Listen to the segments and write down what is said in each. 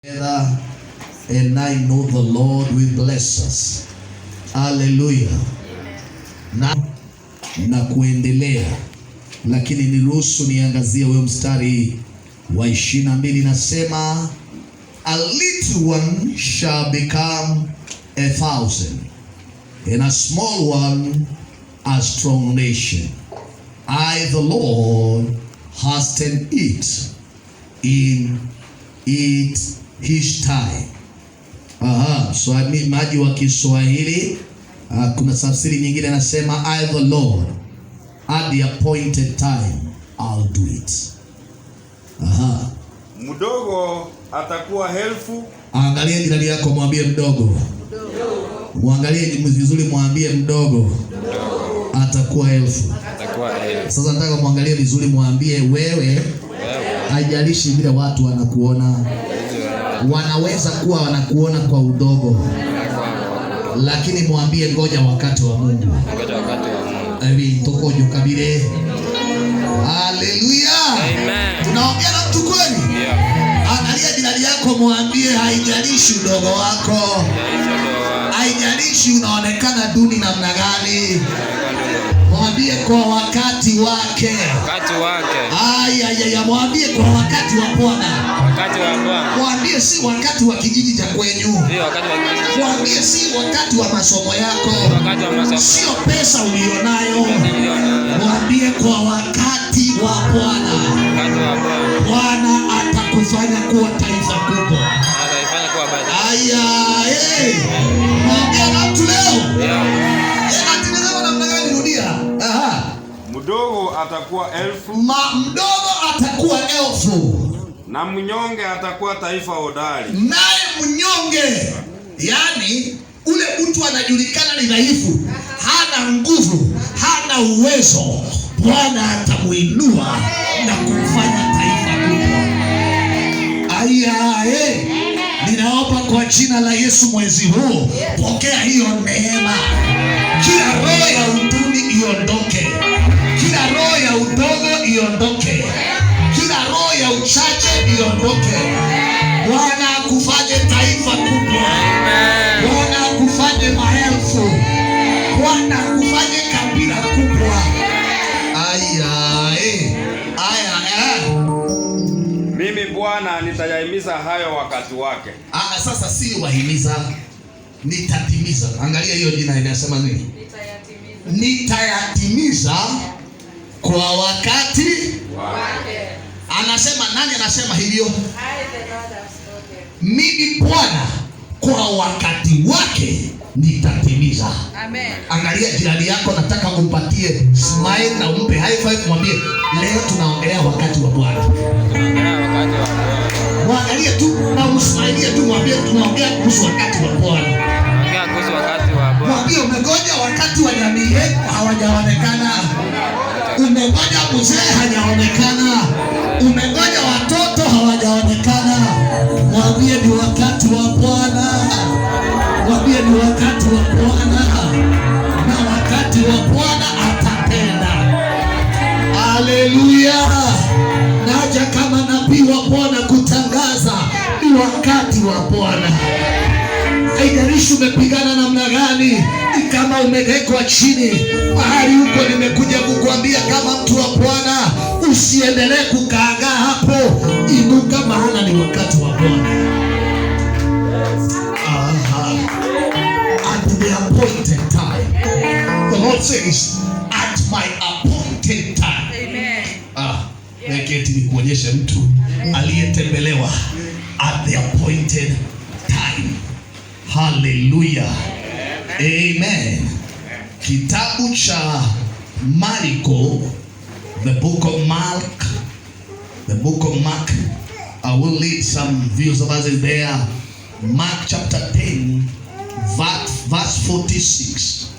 And I know the Lord will bless us. Hallelujah. Na kuendelea, lakini niruhusu niangazie wewe mstari wa 22. Nasema a little one shall become 1,000 and a small one a strong nation. I the Lord hasten it in his time. So maji wa Kiswahili kuna tafsiri nyingine nasema I the Lord at the appointed time I'll do it. Mdogo atakuwa elfu. Angalia jirani yako, mwambie mdogo. Muangalie vizuri, mwambie mdogo atakuwa elfu. Sasa nataka muangalie vizuri, mwambie wewe, haijalishi vile watu wanakuona. Wanaweza kuwa wanakuona kwa udogo, lakini mwambie ngoja wakati wa Mungu. Amen. Tokojo kabile. Hallelujah. Amen. Tunaongea na mtu kweli? Yeah. Angalia jirani yako, mwambie haijalishi udogo wako. Haijalishi unaonekana duni namna gani. Mwambie kwa wakati wake. Wakati wake. Mwambie kwa wakati wa Bwana. Wakati wa Bwana. Mwambie si wakati wa kijiji cha kwenyu. Ndio wakati wa kijiji. Mwambie si wakati wa masomo yako. Wakati wa masomo. Sio pesa ulionayo. Mwambie kwa wakati wa Bwana. Wakati wa Bwana. Bwana atakufanya kuwa taifa kubwa. Ataifanya kuwa baba. Mwambie na mtu leo. Yeah. Mdogo atakuwa elfu. Mdogo atakuwa elfu. Na mnyonge atakuwa taifa hodari. Naye mnyonge, yani ule mtu anajulikana ni dhaifu, hana nguvu, hana uwezo, Bwana atamuinua na kumfanya taifa kubwa. Ninaomba kwa jina la Yesu mwezi huu, pokea hiyo neema. Kila roho ya uduni iondoke. Kila roho ya udogo iondoke. Kila roho ya uchache iondoke. Bwana akufanye taifa kubwa. Bwana akufanye maelfu. Bwana akufanye kabila kubwa. Mimi Bwana nitayahimiza hayo wakati wake. Sasa si wahimiza, nitatimiza. Angalia hiyo jina inasema nini? Nitayatimiza kwa wakati wake. Anasema nani? Anasema hivyo, mimi Bwana kwa wakati wake nitatimiza. Amen. Angalia jirani yako, nataka umpatie smile na umpe high five, mwambie leo tunaongelea wakati wa Bwana. Mwangalie tu na usmailie tu, mwambie tunaongea kuhusu wakati wa Bwana. Mwambie umegoja wakati wa jamii yetu hawajaonekana. Umegoja mzee hajaonekana. Umegoja watoto hawajaonekana. Mwambie ni wakati wa Bwana. Mwambie ni wakati wa Bwana. Na wakati wa Bwana atatenda. Haleluya. Naja kama nabii wa Bwana kutangaza ni wakati wa Bwana. Haijalishi umepigana namna gani, kama umewekwa chini mahali huko, nimekuja kukuambia kama mtu wa Bwana, usiendelee kukaagaa hapo. Inuka, maana ni wakati wa Bwana. At the appointed time. The Lord says, at my appointed time. Amen. Neketi ni kuonyesha mtu aliyetembelewa at the appointed time. Hallelujah. Amen. Kitabu cha Marko, the book of Mark. I will read some views of us there. Mark chapter 10, verse 46.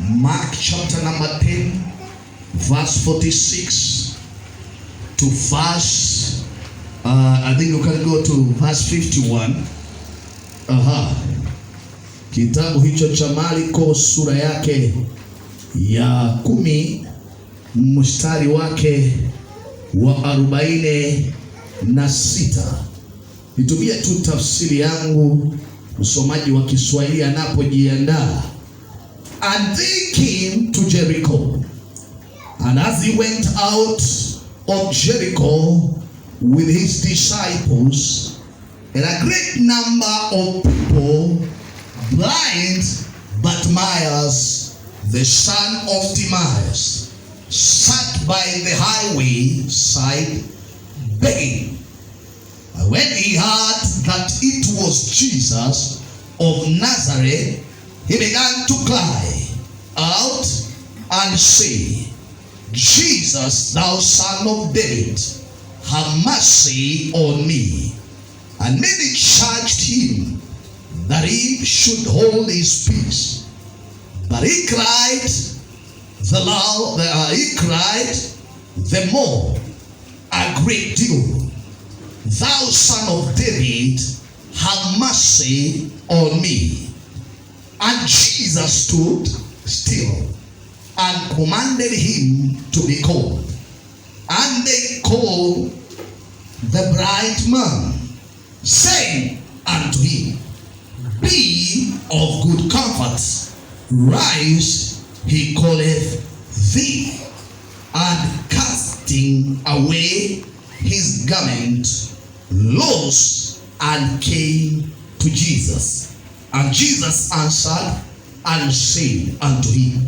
Mark chapter number 10, verse 46 to verse, I think you can go to verse 51. Kitabu hicho cha Marko sura yake ya 10 mstari wake wa 46. nitumie tu tafsiri yangu, msomaji wa Kiswahili anapojiandaa. And they came to Jericho, and as he went out of Jericho with his disciples, and a great number of people, blind Bartimaeus, the son of Timaeus, sat by the highway side begging. And when he heard that it was Jesus of Nazareth, he began to cry out and say, Jesus, thou son of David, have mercy on me. And many charged him that he should hold his peace. But he cried the more a great deal, thou son of David, have mercy on me. And Jesus stood still and commanded him to be called. And they called the blind man, saying unto him, Be of good comfort, rise, he calleth thee. And casting away his garment, rose and came to Jesus. And Jesus answered and said unto him,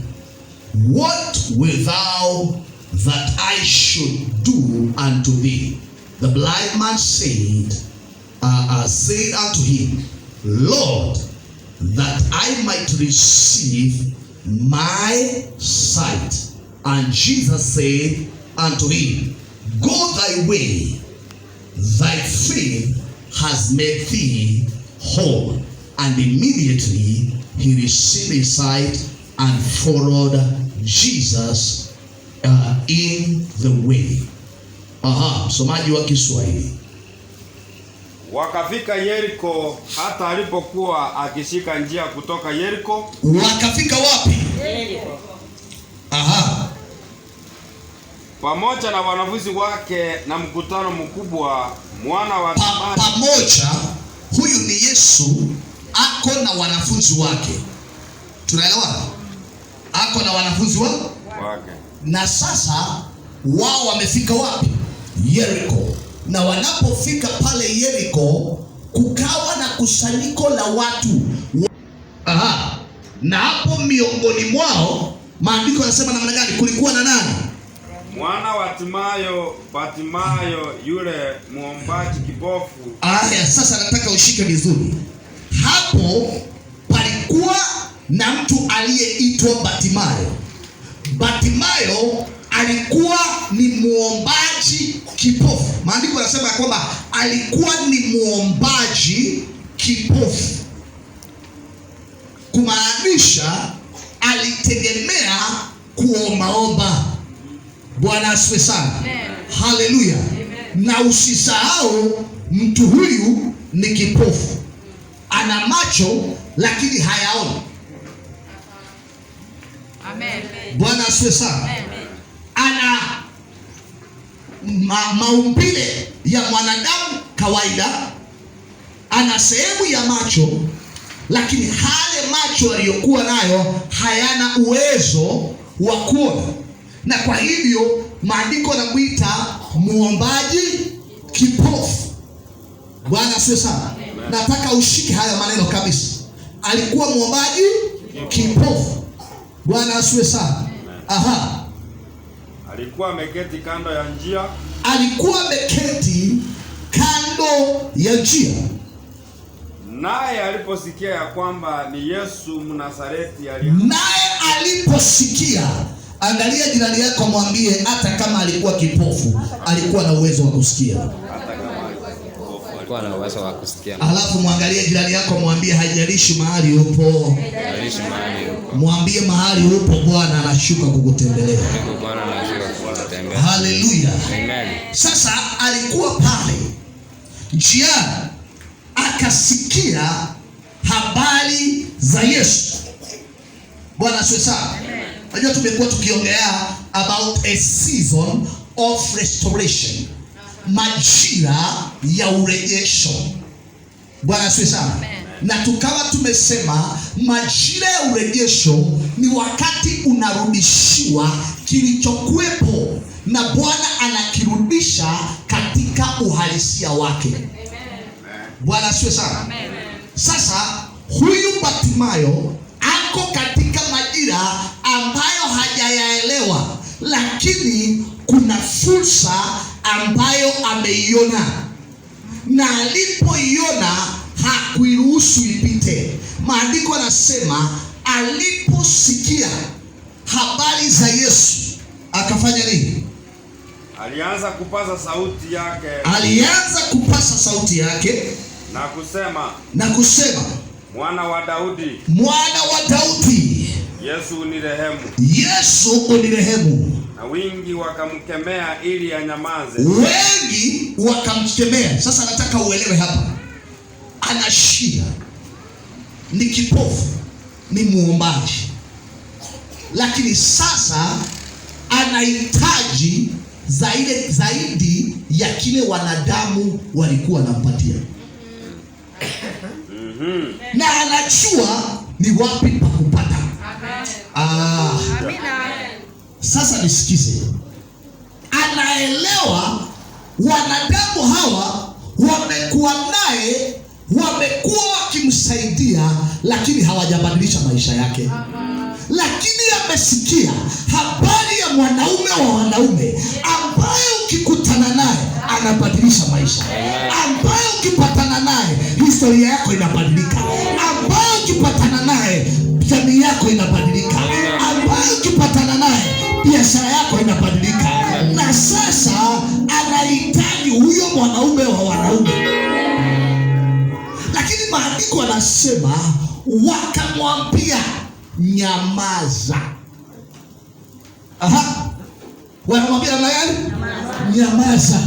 What wilt thou that I should do unto thee? The blind man said unto him, Lord, that I might receive my sight. And Jesus said unto him, Go thy way, thy faith has made thee whole. And immediately he received his sight and followed Jesus in the way. Msomaji wa Kiswahili. Wakafika Yeriko, hata alipokuwa akishika njia kutoka Yeriko. Wakafika wapi? Yeriko. Pamoja na wanafunzi wake na mkutano mkubwa, mwana wa Timaeus. Pamoja, huyu ni Yesu ako na wanafunzi wake. Tunaelewa? Ako na wanafunzi wake. Na sasa wao wamefika wapi? Yeriko. Na wanapofika pale Yeriko, kukawa na kusanyiko la watu. Na hapo miongoni mwao, maandiko yanasema namna gani? Kulikuwa na nani? Mwana wa Bartimayo, yule muombaji kipofu. Sasa nataka ushike vizuri. Hapo palikuwa na mtu aliyeitwa Bartimayo. Bartimayo alikuwa ni muombaji kipofu. Maandiko yanasema kwamba alikuwa ni muombaji kipofu, kumaanisha alitegemea kuombaomba. Bwana asifiwe sana. Haleluya. Na usisahau mtu huyu ni kipofu, ana macho lakini hayaoni. Amen. Bwana asifiwe sana. Ana maumbile ya mwanadamu kawaida, ana sehemu ya macho, lakini hale macho aliyokuwa nayo hayana uwezo wa kuona, na kwa hivyo maandiko yanamuita muombaji kipofu. Bwana asifiwe sana. Nataka ushike haya maneno kabisa. Alikuwa muombaji kipofu. Bwana asifiwe sana. Alikuwa ameketi kando ya njia. Alikuwa ameketi kando ya njia. Naye aliposikia ya kwamba ni Yesu Mnazareti, naye aliposikia, angalia jirani yako, mwambie hata kama alikuwa kipofu, alikuwa na uwezo wa kusikia. Alikuwa na uwezo wa kusikia. Alafu mwangalie jirani yako, mwambie haijalishi mahali upo. Haijalishi mahali upo. Mwambie mahali upo Bwana anashuka kukutembelea. Bwana anashuka kukutembelea. Haleluya. Amen. Sasa alikuwa pale njiani, akasikia habari za Yesu. Bwana asifiwe sana. Unajua tumekuwa tukiongea about a season of restoration. majira ya urejesho. Bwana asifiwe sana. Na tukawa tumesema majira ya urejesho ni wakati unarudishiwa kilichokuwepo na Bwana anakirudisha katika uhalisia wake. Bwana asifiwe sana. Sasa huyu Bartimayo ako katika majira ambayo hajayaelewa, lakini kuna fursa ambayo ameiona, na alipoiona hakuiruhusu ipite. Maandiko yanasema aliposikia habari za Yesu akafanya nini? Alianza kupaza sauti yake na kusema Mwana wa Daudi, Yesu unirehemu. Na wengi wakamkemea ili anyamaze. Sasa nataka uelewe hapa, ana shida, ni kipofu, ni muombaji, lakini sasa anahitaji zaidi ya kile wanadamu walikuwa wanampatia. Na anajua ni wapi pa kupata. Sasa nisikize, anaelewa wanadamu hawa wamekuwa naye, wamekuwa wakimsaidia, lakini hawajabadilisha maisha yake. Lakini amesikia habari ya mwanaume wa wanaume ambaye ukikutana naye anabadilisha maisha, ambaye ukipatana naye historia yako inabadilika, ambaye ukipatana naye jamii yako inabadilika, ambaye ukipatana naye biashara yako inabadilika. Na sasa anahitaji huyo mwanaume wa wanaume, lakini maandiko anasema wakamwambia nyamaza. Wanamwambia namna gani? Nyamaza.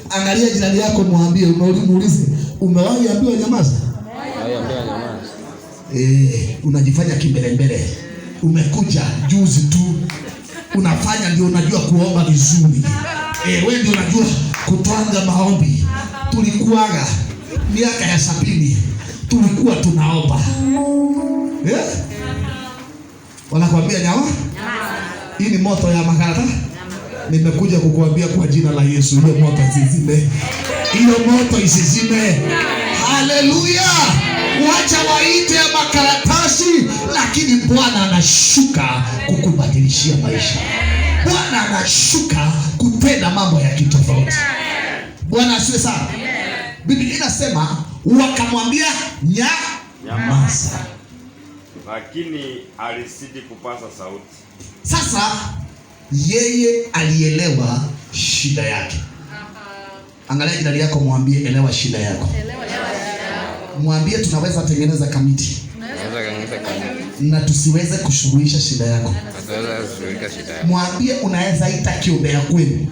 Angalia jirani yako, muulize, umewahi ambiwa nyamaza? Unajifanya kimbelembele, umekuja juzi tu, unafanya ndio unajua kuomba vizuri. Wewe ndio unajua kutwanga maombi. Tulikuaga miaka ya 70 tulikuwa tunaomba. Wanakuambia nyama? Hii ni moto ya makarata. Nimekuja kukuambia kwa jina la Yesu, ile moto isizime. Ile moto isizime. Haleluya! Wacha waite makaratasi, lakini Bwana anashuka kukubadilishia maisha. Bwana anashuka kutenda mambo ya kitofauti. Bwana asiwe sana. Biblia inasema wakamwambia nyamaza, lakini alizidi kupaza sauti. Sasa yeye alielewa shida yake. Angalia jirani yako, mwambie elewa shida yako. Mwambie tunaweza tengeneza kamiti na tusiweze kushughulisha shida yako. Mwambie unaweza ita kiombea kwenu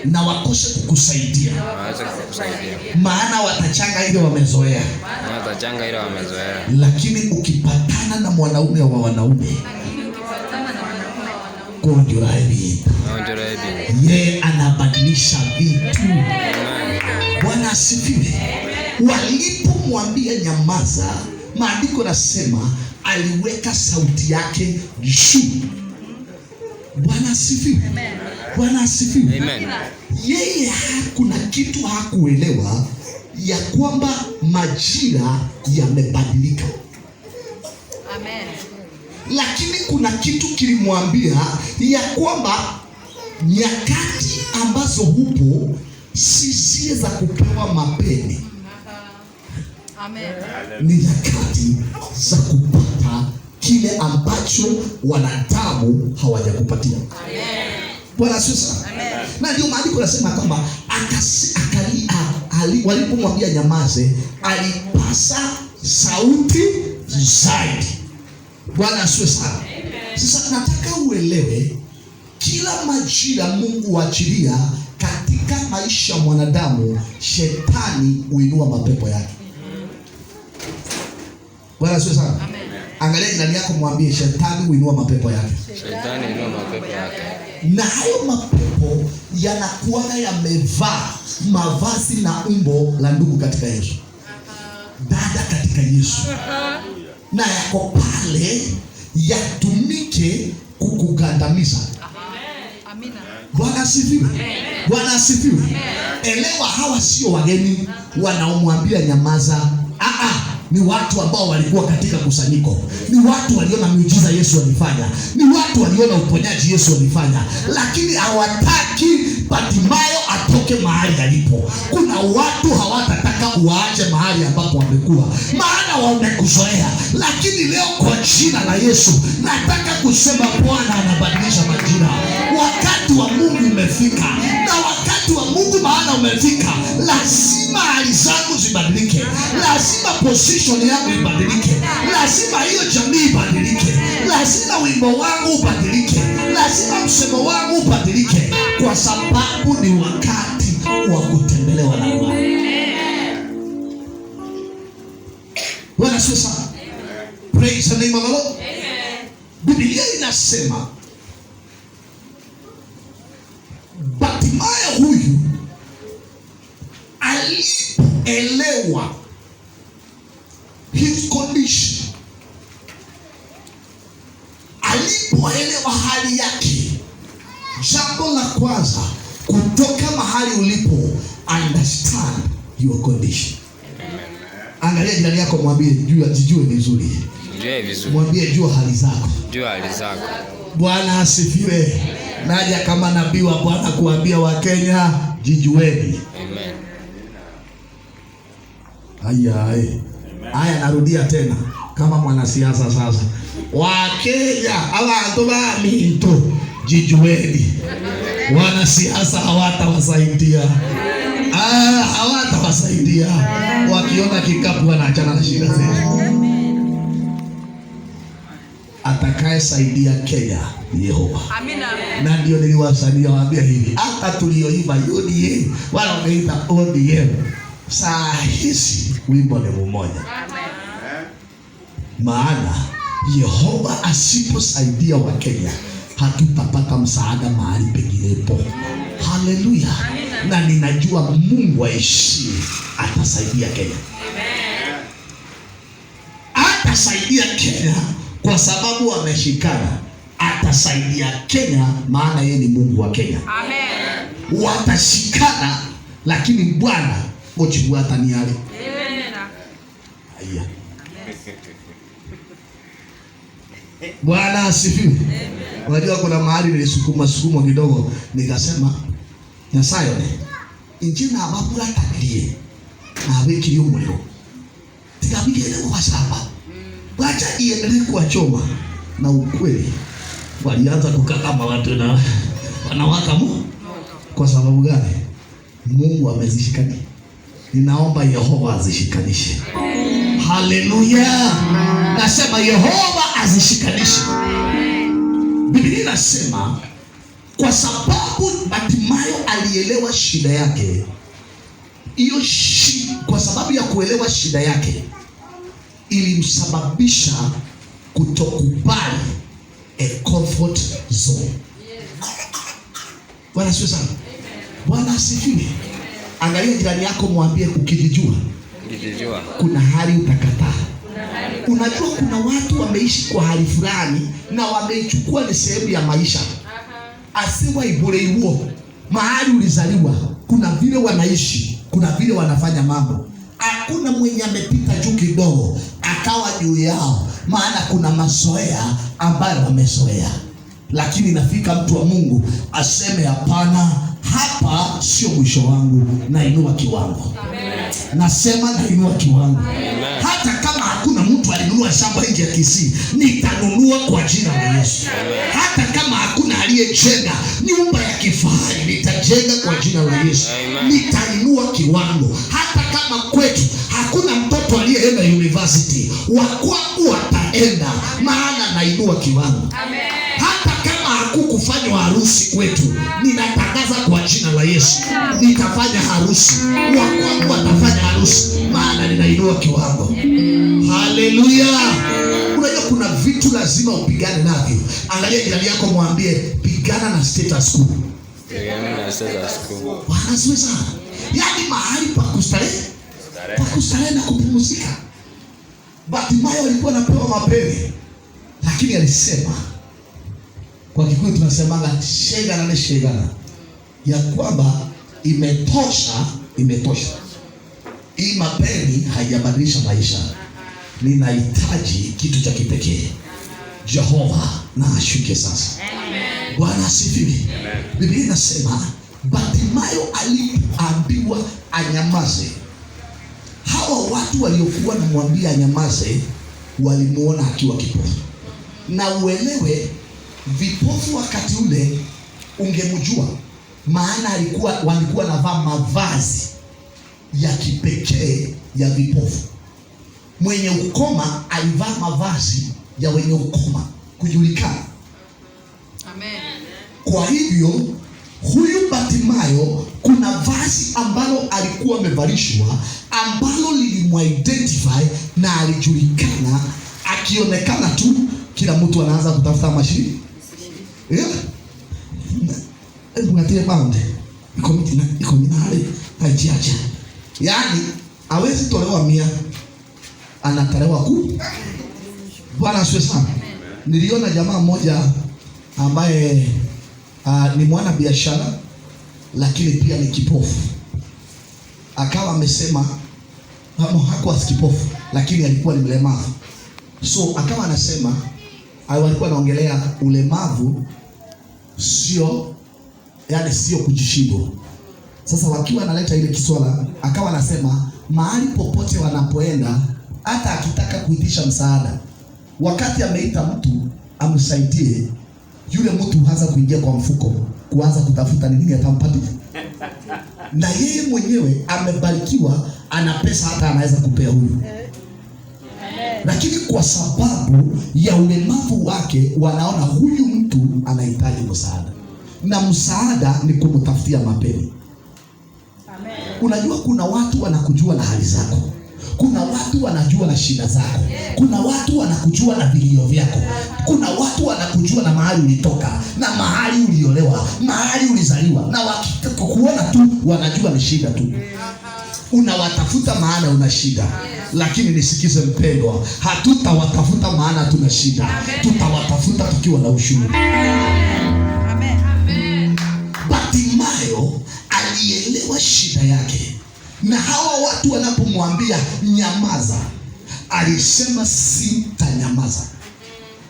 na wakose kukusaidia, maana watachanga ile wamezoea. Lakini ukipatana na mwanaume wa wanaume, yeye anabadilisha vitu. Bwana asifiwe. Walipomwambia nyamaza, maandiko nasema aliweka sauti yake juu. Bwana asifiwe. Bwana asifiwe. Amen. Yeye kuna kitu hakuelewa, ya kwamba majira yamebadilika. Amen. Lakini kuna kitu kilimwambia ya kwamba nyakati ambazo hupo si zile za kupewa mapeni. Amen. Ni nyakati za kupata kile ambacho wanadamu hawajakupatia. Amen. Bwana sasa. Na ndio maandiko nasema kwamba walipomwambia nyamaze, alipasa sauti zaidi. Bwana asiwe sana. Sasa nataka uelewe, kila majira Mungu huachilia katika maisha ya mwanadamu, shetani huinua mapepo yake. Bwana asiwe sana. Angalia jirani yako, mwambie shetani huinua mapepo yake. Shetani huinua mapepo yake. Na hayo mapepo yanakuwa yamevaa mavazi na umbo la ndugu katika Yesu, dada katika Yesu, na yako pale yatumike kukugandamiza. Amina. Bwana asifiwe. Bwana asifiwe. Elewa, hawa sio wageni wanaomwambia nyamaza. Ni watu ambao walikuwa katika kusanyiko, ni watu waliona miujiza Yesu alifanya, ni watu waliona uponyaji Yesu alifanya, lakini hawataki Bartimayo atoke mahali alipo. Kuna watu hawatataka uache mahali ambapo wamekuwa, maana wamekuzoea. Lakini leo kwa jina la Yesu nataka kusema Bwana anabadilisha majira. Wakati wa Mungu umefika, na wakati wa Mungu maana umefika. Lazima hali zangu zibadilike, lazima position yangu ibadilike, lazima hiyo jamii ibadilike, lazima wimbo wangu ubadilike, lazima msemo wangu ubadilike, kwa sababu ni wakati wa kutembelewa na Bwana. Bwana asifiwe sana. Praise the name of the Lord. Biblia inasema Bartimayo huyu alipoelewa his condition, alipoelewa hali yake, jambo la kwanza kutoka mahali ulipo, understand your condition. Angalia jirani yako, mwambie jijue vizuri. Mwambie jua hali zako. Bwana asifiwe. Naja kama nabii wa Bwana kuambia Wakenya jijueni. Haya, narudia tena kama mwanasiasa sasa. Wakenya abantu baminto jijueni. Wanasiasa hawatawasaidia. Hawatawasaidia. Wakiona kikapu wanaachana na shida zetu. Atakaye saidia Kenya ni Yehova. Amina. Na ndio niliwasalia waambia hivi, hata tulioiba UDA wala wameita ODM, saa hizi wimbo ni mmoja. Maana Yehova asiposaidia wa Kenya, hatutapata msaada mahali penginepo. Haleluya. Na ninajua Mungu aishi atasaidia Kenya. Atasaidia Kenya kwa sababu wameshikana. Atasaidia Kenya maana yeye ni Mungu wa Kenya. Amen. Watashikana lakini Bwana ochibu ataniali. Amen. Aya. Bwana asifiwe. Unajua kuna mahali nilisukuma kidogo nikasema Nyasaye injina ababula tabirie na abekiri umuliro. Tikabige ile kwa shamba. Wacha iendelee kuwachoma, na ukweli walianza kukaa kama watu na wanawaka moto. Kwa sababu gani? Mungu amezishikania. Ninaomba Yehova azishikanishe. Haleluya. Nasema Yehova azishikanishe. Biblia inasema kwa sababu Bartimayo alielewa shida yake, kwa sababu ya kuelewa shida yake ilimsababisha kutokubali a comfort zone. Bwana asifiwe sana. Bwana asifiwe. Angalia jirani yako, mwambie ukijijua kuna hali utakataa. Unajua kuna watu wameishi kwa hali fulani na wameichukua ni sehemu ya maisha. Asiwa ibure iwo mahali ulizaliwa, kuna vile wanaishi, kuna vile wanafanya mambo. Hakuna mwenye amepita juu kidogo akawa juu yao, maana kuna mazoea ambayo wamezoea. Lakini nafika mtu wa Mungu aseme hapana, hapa sio mwisho wangu, nainua kiwango. Nasema nainua kiwango. Hata kama hakuna mtu alinunua shamba nje ya Kisii, nitanunua kwa jina la Yesu. Hata kama hakuna aliyejenga nyumba ya kifahari, nitajenga kwa jina la Yesu. Nitainua kiwango. Hata kama kwetu hakuna mtoto aliyeenda university, wa kwangu wataenda, maana nainua kiwango. Hata kama hakukufanywa harusi kwetu, ninatangaza kwa jina la Yesu, nitafanya harusi. Wa kwangu watafanya harusi, maana ninainua kiwango. Haleluya. Unajua kuna vitu lazima upigane navyo. Angalia jirani yako, mwambie pigana na status quo. Wanasema sana. Yaani mahali pa kustarehe na kupumzika. Bartimayo alikuwa anapewa mapeni, lakini alisema, kwa Kikuyu tunasemaga shegana ya kwamba imetosha. Hii mapeni haijabadilisha maisha. Ninahitaji kitu cha kipekee. Jehova na ashuke sasa. Amen. Bwana asifiwe. Biblia inasema Bartimayo alipoambiwa anyamaze, hawa watu waliokuwa namwambia anyamaze walimuona akiwa kipofu. Na uelewe, vipofu wakati ule ungemjua, maana walikuwa navaa mavazi ya kipekee ya vipofu. Mwenye ukoma alivaa mavazi ya wenye ukoma kujulikana. Amen. Kwa hivyo huyu Bartimayo kuna vazi ambalo alikuwa amevalishwa ambalo lilimuidentify na alijulikana. Akionekana tu kila mtu anaanza kutafuta mashini. Hebu natie bound. Iko minale haijiacha. Yaani hawezi tolewa 100, anatolewa 10. Bwana asifiwe sana. Niliona jamaa mmoja ambaye ni mwana biashara lakini pia ni kipofu. Akawa amesema hakuwa kipofu lakini alikuwa ni mlemavu. So akawa anasema walikuwa naongelea ulemavu sio kujishindo. Sasa wakiwa analeta ile kiswala, akawa anasema mahali popote wanapoenda, hata akitaka kuitisha msaada, wakati ameita mtu amsaidie, yule mtu huanza kuingia kwa mfuko kuanza kutafuta nini atampatia. Na yeye mwenyewe amebarikiwa, ana pesa hata anaweza kupea huyu. Lakini kwa sababu ya ulemavu wake wanaona huyu mtu anahitaji msaada, na msaada ni kumtafutia mapeni. Unajua kuna watu wanakujua na hali zako. Kuna watu wanajua na shida zako. Kuna watu wanakujua na vilio vyako. Kuna watu wanakujua na mahali ulitoka, na mahali uliolewa, mahali ulizaliwa, na wakikuona tu wanajua ni shida tu. Unawatafuta maana una shida. Lakini nisikize mpendwa, hatutawatafuta maana tuna shida. Tutawatafuta tukiwa na ushuhuda. Amen. Bartimayo alielewa shida yake. Na hawa watu wanapomwambia nyamaza, alisema sitanyamaza.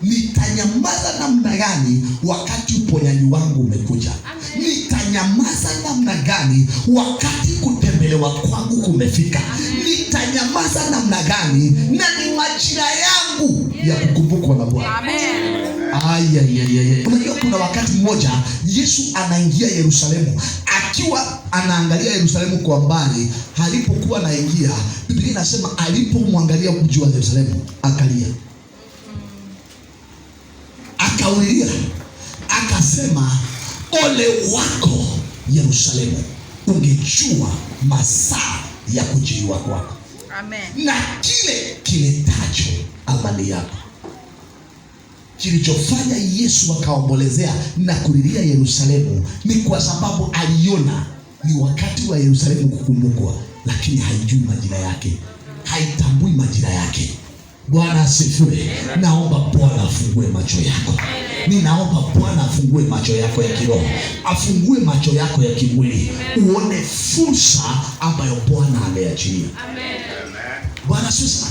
Nitanyamaza namna gani wakati uponyaji wangu umekuja? Nitanyamaza namna gani wakati kutembelewa kwangu kumefika? Nitanyamaza namna gani na ni majira yangu ya kukumbukwa na Bwana. Amen. Unajua kuna wakati mmoja Yesu anaingia Yerusalemu, akiwa anaangalia Yerusalemu kwa mbali. Alipokuwa anaingia, Biblia inasema alipomwangalia mji wa Yerusalemu akalia. Akaulilia, akasema ole wako Yerusalemu, ungejua masaa ya kujiliwa kwako. Amen. Na kile kiletacho amani yako. Kilichofanya Yesu akaombolezea na kulilia Yerusalemu ni kwa sababu aliona ni wakati wa Yerusalemu kukumbukwa, lakini haijui majira yake, haitambui majira yake. Bwana asifiwe. Naomba Bwana afungue macho yako. Ninaomba Bwana afungue macho yako ya kiroho, afungue macho yako ya kimwili, uone fursa ambayo Bwana ameachilia. Amen. Bwana asifiwe.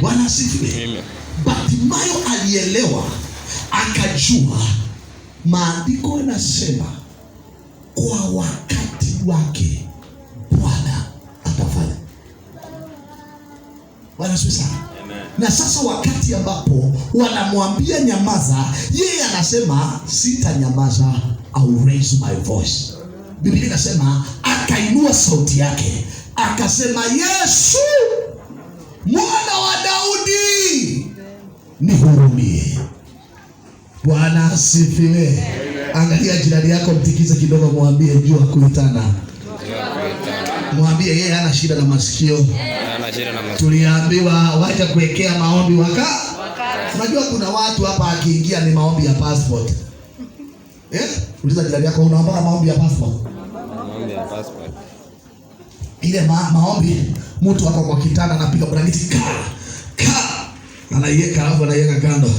Bwana asifiwe. Bartimayo alielewa, akajua maandiko yanasema kwa wakati wake Bwana atafanya. Bwana asifiwe. Na sasa wakati ambapo wanamwambia nyamaza, yeye anasema sitanyamaza, I'll raise my voice. Biblia inasema akainua sauti yake akasema, Yesu mwana wa Daudi nihurumie. Bwana asifiwe. Angalia jirani yako, mtikize kidogo, mwambie jua kuitana. Mwambie yeye hana shida na masikio. Tuliambiwa wacha kuwekea maombi wakati. Unajua kuna watu hapa akiingia ni maombi ya passport. Uliza jirani yako, unaomba maombi ya passport? Maombi ya passport. Ile maombi mtu wako kwa kitanda anapiga brangiti anaiweka hapo, anaiweka kando.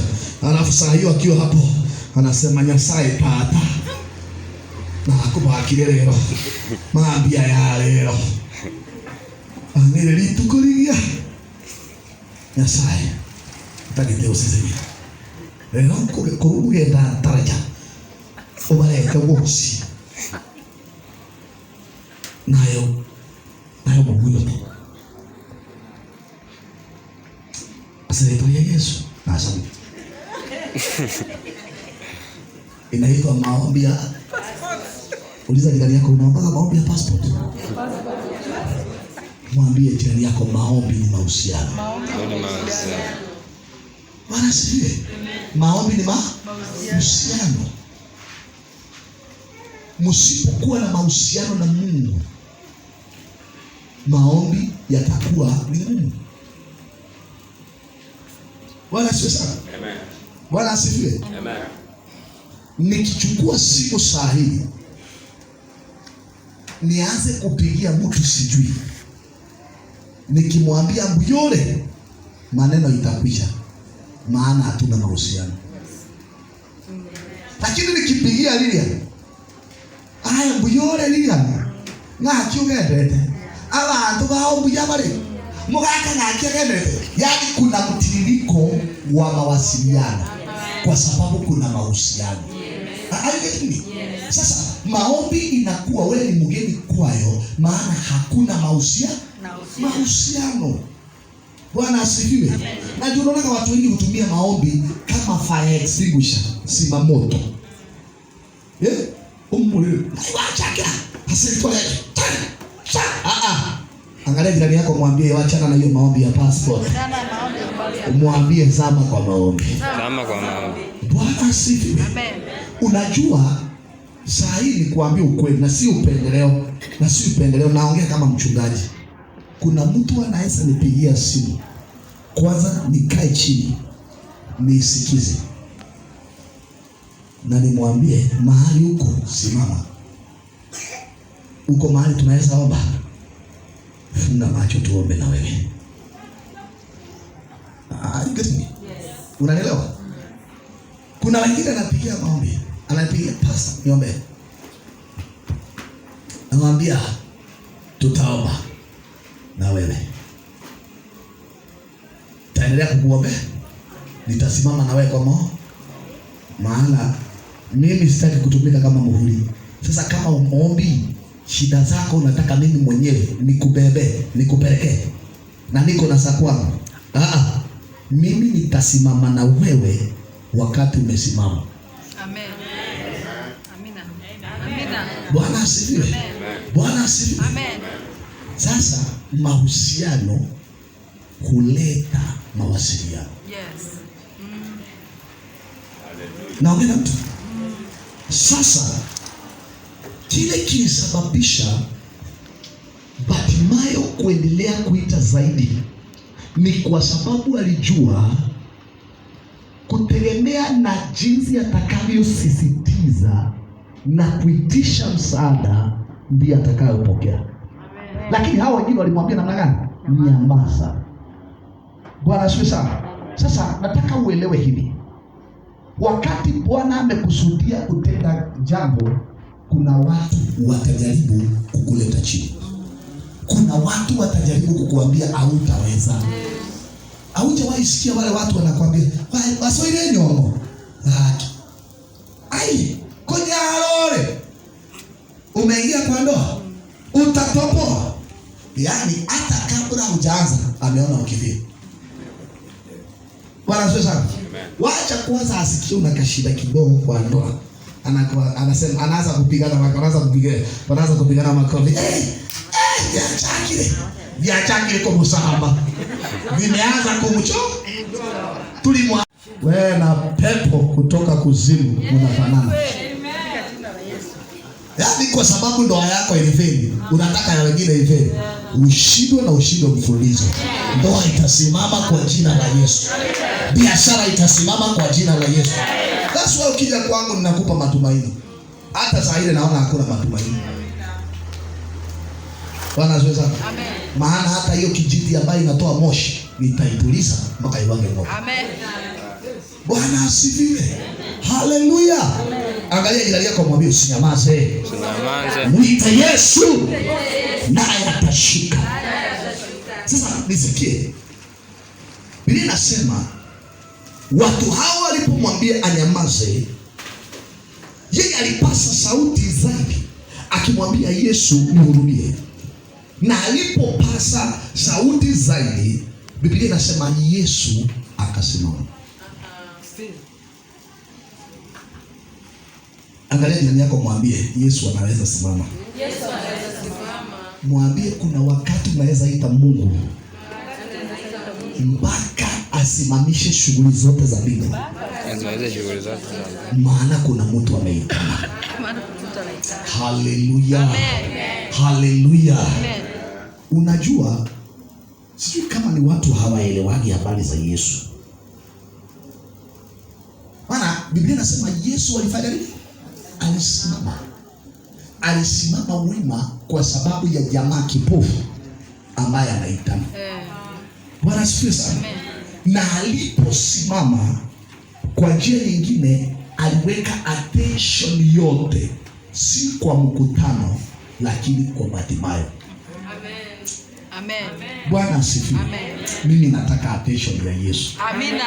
Alafu saa hiyo akiwa hapo anasema Nyasaye pata na akupa akili leo. Maambia ya leo. Angere litukuligia. Nyasaye tagite usizemi. Leo kugenda taraja. Obaleka wosi. Nayo Mungu. Asante ya Yesu. Nasema. Inaitwa maombi ya. Uliza jirani yako, unaomba maombi ya passport? Mwambie jirani yako, maombi ni mahusiano. Bwana asifiwe. Maombi ni mahusiano. Msipokuwa na mahusiano na Mungu, maombi yatakuwa ni ngumu. Bwana asifiwe sana. Amen. Bwana asifiwe. Amen. Nikichukua simu saa hii nianze kupigia mtu sijui, nikimwambia Mbuyole, maneno itakwisha, maana hatuna mahusiano. Lakini nikipigia Lilian, aya Mbuyole Lilian, ngaki ugendete abantu bao Mbuya bari mugaka ngaki ugendete. Yaani kuna mtiririko wa mawasiliano kwa sababu kuna mahusiano. Sasa maombi inakuwa wewe ni mgeni kwayo, maana hakuna mahusiano. Bwana asifiwe. Na ndio unaona watu wengi hutumia maombi kama fire extinguisher, sima moto. Wacha hasitwa. Angalia jirani yako, mwambie wachana na hiyo maombi ya passport. Mwambie zama kwa maombi. Zama kwa maombi. Bwana asifiwe. Amen. Unajua saa hii ni kuambia ukweli na si upendeleo, naongea kama mchungaji. Kuna mtu anaweza nipigia simu, kwanza nikae chini nisikize na nimwambie mahali huko simama, uko mahali tunaweza omba, funga macho tuombe na wewe. Unanielewa? Kuna wengine anapigia maombi, anapigia pastor, niombe. Namwambia tutaomba na wewe. Taendelea kukuombe. Nitasimama na wewe kwa maana mimi sitaki kutumika kama muhuri. Sasa kama uombi shida zako unataka mimi mwenyewe nikubebe, nikupeleke na niko na sakwa. Mimi nitasimama na wewe wakati umesimama. Amen. Amina. Amina. Bwana asifiwe. Bwana asifiwe. Amen. Sasa mahusiano huleta mawasiliano. Yes. Naongea mtu. Sasa kile kilisababisha Bartimayo kuendelea kuita zaidi ni kwa sababu alijua kutegemea na jinsi atakavyosisitiza na kuitisha msaada ndiye atakayopokea. Lakini hao wengine walimwambia namna gani? Nyamaza. Bwana asifiwe sana. Sasa nataka uelewe hivi. Wakati Bwana amekusudia kutenda jambo, kuna watu watajaribu kukuleta chini. Kuna watu watajaribu kukuambia hautaweza. Haujawahi sikia wale watu wanakuambia, "Wasoile nyongo." Kwenye alole. Umeingia kwa ndoa, utatoboa. Yaani hata kabla hujaanza ameona ukivia. Bwana asifiwe sana. Wacha kwanza asikie una kashida kidogo kwa ndoa. Anasema anaanza kupigana makofi. Vya chakile kwa msahaba. Vimeanza kumcho. Tulimwa wewe na pepo kutoka kuzimu unafanana. Yaani kwa sababu ndoa yako ilifeli, unataka ya wengine ifeli. Ushindwe na ushindwe mfululizo. Ndoa itasimama kwa jina la Yesu. Biashara itasimama kwa jina la Yesu. That's why ukija kwangu ninakupa matumaini. Hata saa ile naona hakuna matumaini. Bwana asifiwe sana. Amen. Maana hata hiyo kijiti ambayo inatoa moshi nitaituliza mpaka iwange moto. Amen. Bwana asifiwe. Haleluya. Angalia jirani yako, mwambie usinyamaze. Usinyamaze. Mwite Yesu naye atashika. Sasa nisikie. Biblia inasema watu hao walipomwambia anyamaze, yeye alipasa sauti zaidi akimwambia Yesu nihurumie. Na alipopasa sauti zaidi, Biblia inasema Yesu akasimama. Angalia jirani yako, mwambie Yesu anaweza simama. Yesu anaweza simama. Mwambie kuna wakati unaweza ita Mungu mpaka asimamishe shughuli zote za bingu. Maana kuna mtu ameitana. Haleluya. Haleluya. Unajua, sijui kama ni watu hawaelewani habari za Yesu. Maana Biblia inasema Yesu alifanya nini? Alisimama. Alisimama wima kwa sababu ya jamaa kipofu ambaye anaitana. Bwana asifiwe sana. Na aliposimama, kwa njia nyingine aliweka attention yote si kwa mkutano lakini kwa Bartimayo. Amen. Amen. Bwana asifiwe. Amen. Mimi nataka attention ya Yesu. Amina.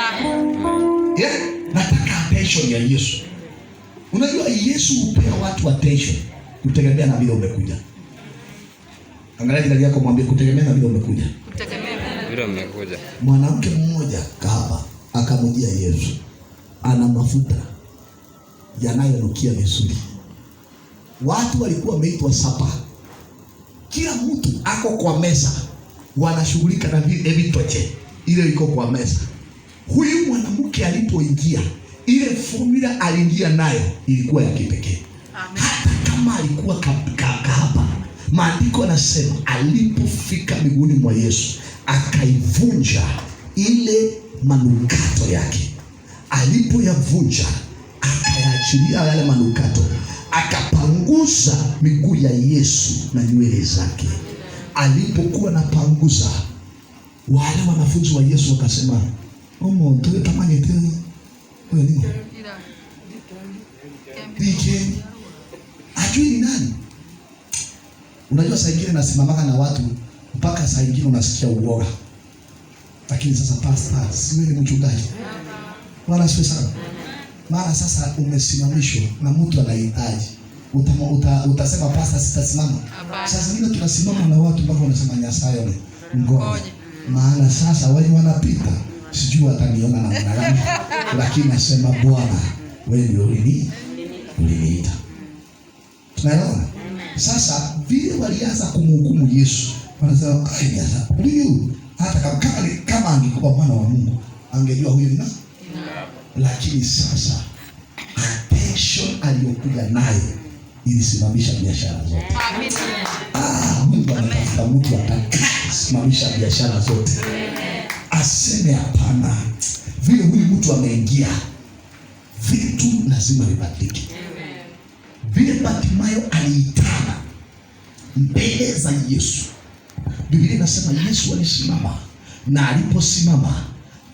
Nataka attention ya Yesu. Unajua Yesu hupea watu attention kutegemea na vile umekuja. Angalia jirani yako, mwambie kutegemea na vile umekuja. Kutegemea vile umekuja. Mwanamke mmoja kahaba akamjia Yesu. Ana mafuta yanayonukia vizuri. Watu walikuwa wameitwa sapa. Kila mtu ako kwa meza, wanashughulika na vitoche ile iko kwa meza. Huyu mwanamke alipoingia, ile formula aliingia nayo ilikuwa ya kipekee. Hata kama alikuwa kahaba, maandiko yanasema alipofika miguuni mwa Yesu akaivunja ile manukato yake. Alipoyavunja akayaachilia yale manukato, akapanguza miguu ya Yesu na nywele zake. Alipokuwa napanguza, wale wanafunzi wa Yesu wakasema, "Omo, tuwe tamanye tena." Wewe ni nini? Ajui ni nani? Unajua saa ingine nasimamaka na watu mpaka saa ingine unasikia uoga. Lakini sasa pastor, siwe ni mchungaji. Bwana asifiwe sana. Maana sasa umesimamishwa na mtu anahitaji. Utasema pastor sitasimama. Sasa zingine tunasimama na watu mpaka wanasema Nyasaye ngoja. Maana sasa wale wanapita sijui wataniona na namna gani. Lakini nasema Bwana, wewe ndio uliniita. Tunaelewana? Sasa vile walianza kumhukumu Yesu, wanasema huyu hata kama angekuwa mwana wa Mungu angejua huyu ni nani. Lakini sasa attention aliyokuja nayo ilisimamisha biashara zote. Amina. Mungu anatafuta mtu atakayesimamisha biashara zote. Aseme hapana. Vile huyu mtu ameingia, vitu lazima vibadilike. Vile Bartimayo aliitana mbele za Yesu, Biblia inasema Yesu alisimama, na aliposimama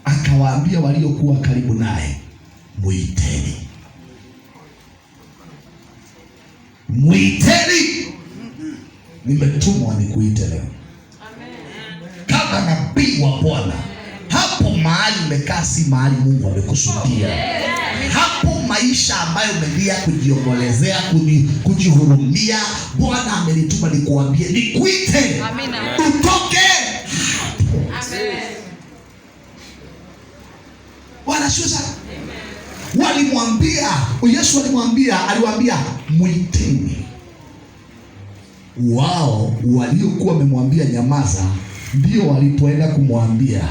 akawaambia waliokuwa karibu naye, "Muiteni." Muiteni. Nimetumwa nikuite leo. Kama nabii wa Bwana. Hapo mahali umekaa si mahali Mungu amekusudia. Hapo maisha ambayo umelia kujiombolezea, kujihurumia, Bwana amenituma nikuambie, nikuite. Amina. Utoke. Amen. Bwana shuza. Walimwambia, Yesu aliwaambia muiteni. Wao waliokuwa wamemwambia nyamaza ndio walipoenda kumwambia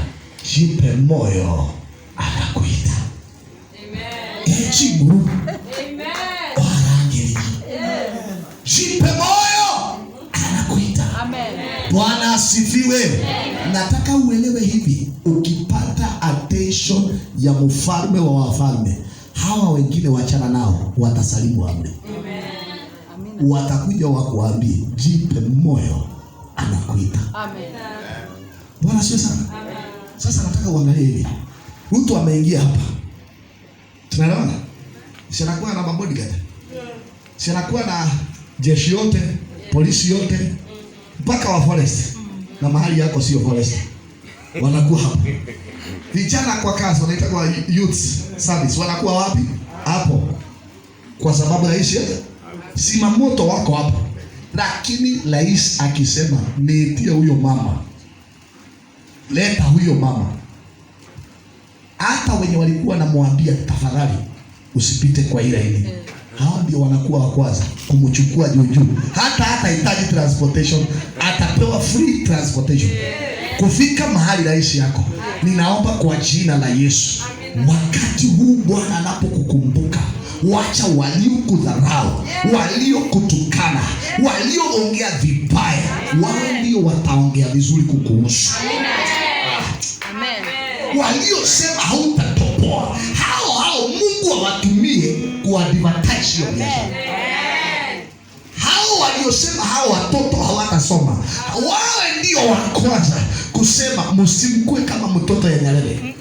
jipe moyo, anakuita. Amen. Jibu. Amen. Warangeli. Jipe moyo, anakuita. Amen. Bwana asifiwe. Amen. Nataka uelewe hivi, ukipata attention ya mfalme wa wafalme, hawa wengine wachana nao, watasalimu amri. Amen. watakuja wakuambie jipe moyo, anakuita. Amen. Bwana sio sana. Amen. Sasa nataka uangalie hivi. Mtu ameingia hapa. Tunaelewana? Si anakuwa na bodyguard. Si anakuwa na jeshi yote, polisi yote, mpaka wa forest. Na mahali yako sio forest. Wanakuwa hapa. Vijana kwa kazi wanaita kwa youth service. Wanakuwa wapi? Hapo. Kwa sababu rais sima moto wako hapo. Lakini rais akisema niitie huyo mama, leta huyo mama, hata wenye walikuwa namwambia tafadhali usipite kwa ile hao ndio wanakuwa wa kwanza kumchukua juu. Hata hitaji transportation, atapewa free transportation kufika mahali rais yako. Ninaomba kwa jina la Yesu, wakati huu Bwana anapokukumbuka, wacha waliokudharau, waliokutukana, walioongea vibaya, wao ndio wataongea vizuri kukuhusu. Amen. Waliosema hautatoboa, hao Mungu awatumie kuadvertise hiyo biashara. Hao waliosema hao watoto hawatasoma, wao ndio wa kwanza kusema msimkue kama mtoto ya Nyerere.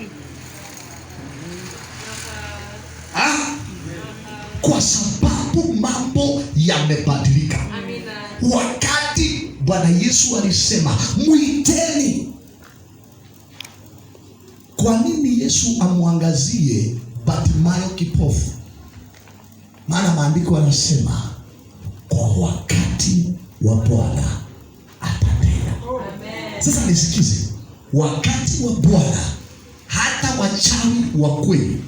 Kwa sababu mambo yamebadilika. Wakati Bwana Yesu alisema muiteni. Kwa nini Yesu amwangazie Bartimayo kipofu? Maana maandiko yanasema kwa wakati wa Bwana atatenda. Sasa nisikize, wakati wa Bwana hata wachawi wa kweli,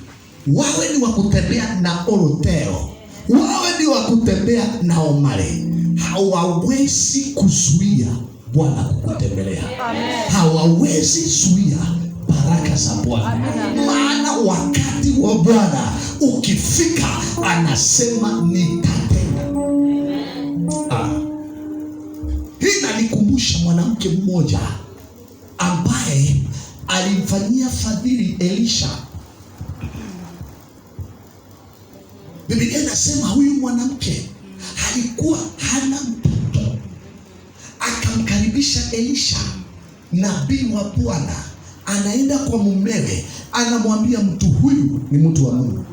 wawe ni wakutembea na oroteo, wawe ni wakutembea na omare, hawawezi kuzuia Bwana kukutembelea. Hawawezi zuia baraka za Bwana. Maana wakati wa Bwana ukifika, anasema nitatenda. Hii inanikumbusha mwanamke mmoja ambaye alimfanyia fadhili Elisha. Biblia inasema huyu mwanamke alikuwa hana mtoto, akamkaribisha Elisha nabii wa Bwana. Anaenda kwa mumewe, anamwambia mtu huyu ni mtu wa Mungu.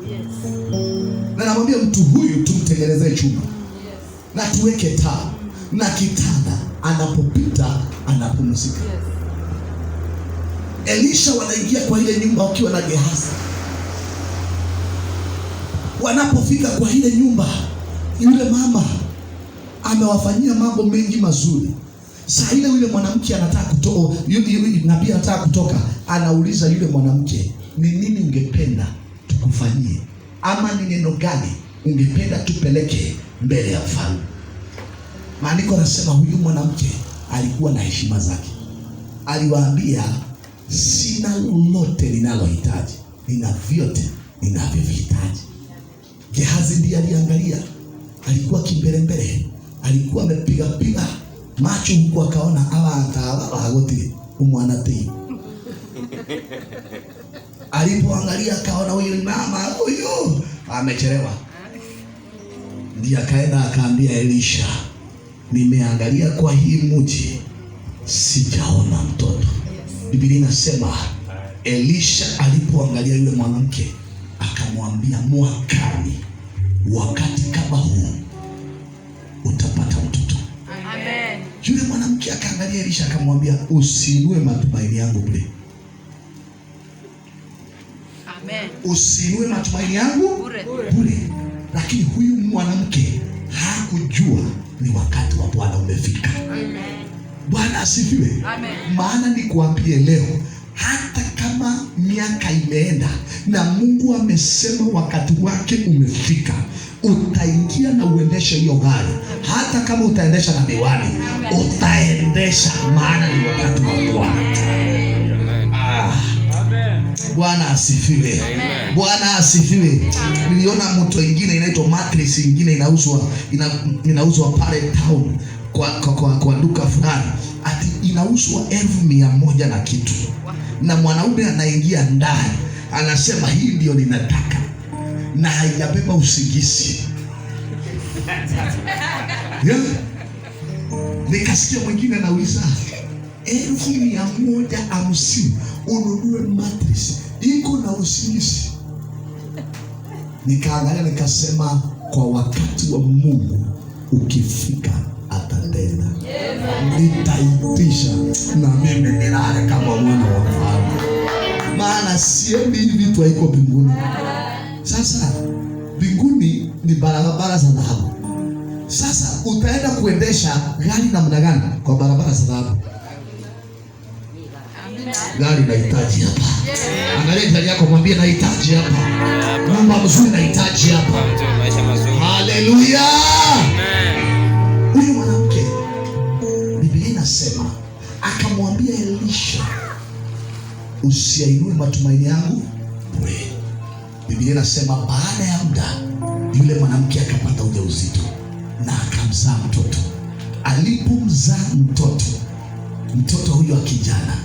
Na anamwambia mtu huyu tumtengenezee chumba, na tuweke taa na kitanda, anapopita anapumzika. Elisha wanaingia kwa ile nyumba wakiwa na Gehazi. Wanapofika kwa ile nyumba, yule mama amewafanyia mambo mengi mazuri. Saa ile yule mwanamke anataka kutoka, yule nabii anataka kutoka, anauliza yule mwanamke, ni nini ungependa tukufanyie? Ama ni neno gani ungependa tupeleke mbele ya mfalme? Maandiko yanasema huyu mwanamke alikuwa na heshima zake. Aliwaambia, sina lolote ninalohitaji, nina vyote ninavyovihitaji. Gehazi ndiye aliangalia, alikuwa kimbelembele, alikuwa amepiga macho huko, akaona hagoti umwana tei. Alipoangalia akaona huyu mama huyu amechelewa. Ndiye akaenda akaambia Elisha, nimeangalia kwa hii mji sijaona mtoto. Biblia inasema Elisha alipoangalia yule mwanamke akamwambia, mwakani wakati kama huu utapata mtoto. Amen. Yule mwanamke akaangalia Elisha akamwambia, usiinue matumaini yangu bure. Amen. Usiinue matumaini yangu bure. Lakini huyu mwanamke hakujua ni wakati wa Bwana umefika. Amen. Bwana asifiwe. Amen. Maana nikuambie leo, hata kama miaka imeenda na Mungu amesema wakati wake umefika, utaingia na uendeshe hiyo gari. Hata kama utaendesha na miwani, utaendesha, maana ni wakati wa Bwana. Bwana asifiwe. Bwana asifiwe. Niliona moto ingine inaitwa mattress ingine inauzwa pale town kwa duka fulani. Ati inauzwa 1,100 na kitu. Na mwanaume anaingia ndani, anasema hii ndio ninataka, na haijabeba usingizi. Yeah. Nikasikia mwingine anauliza 150 ununue mattress iko na usingizi. Nikaangalia nikasema kwa wakati wa Mungu ukifika atatenda. Nitaitisha na mimi nilale kama mwana wa mfalme. Maana siendi hivi vitu haiko mbinguni. Sasa mbinguni ni barabara za dhahabu. Sasa utaenda kuendesha gari namna gani kwa barabara za dhahabu? Gari nahitaji hapa. Angalia gari yako, mwambie nahitaji hapa. Nyumba mzuri nahitaji hapa. Haleluya. Huyu mwanamke Biblia inasema akamwambia Elisha, usiainue matumaini yangu bure. Biblia inasema baada ya muda yule mwanamke akapata ujauzito na akamzaa mtoto. Alipomzaa mtoto huyo akijana,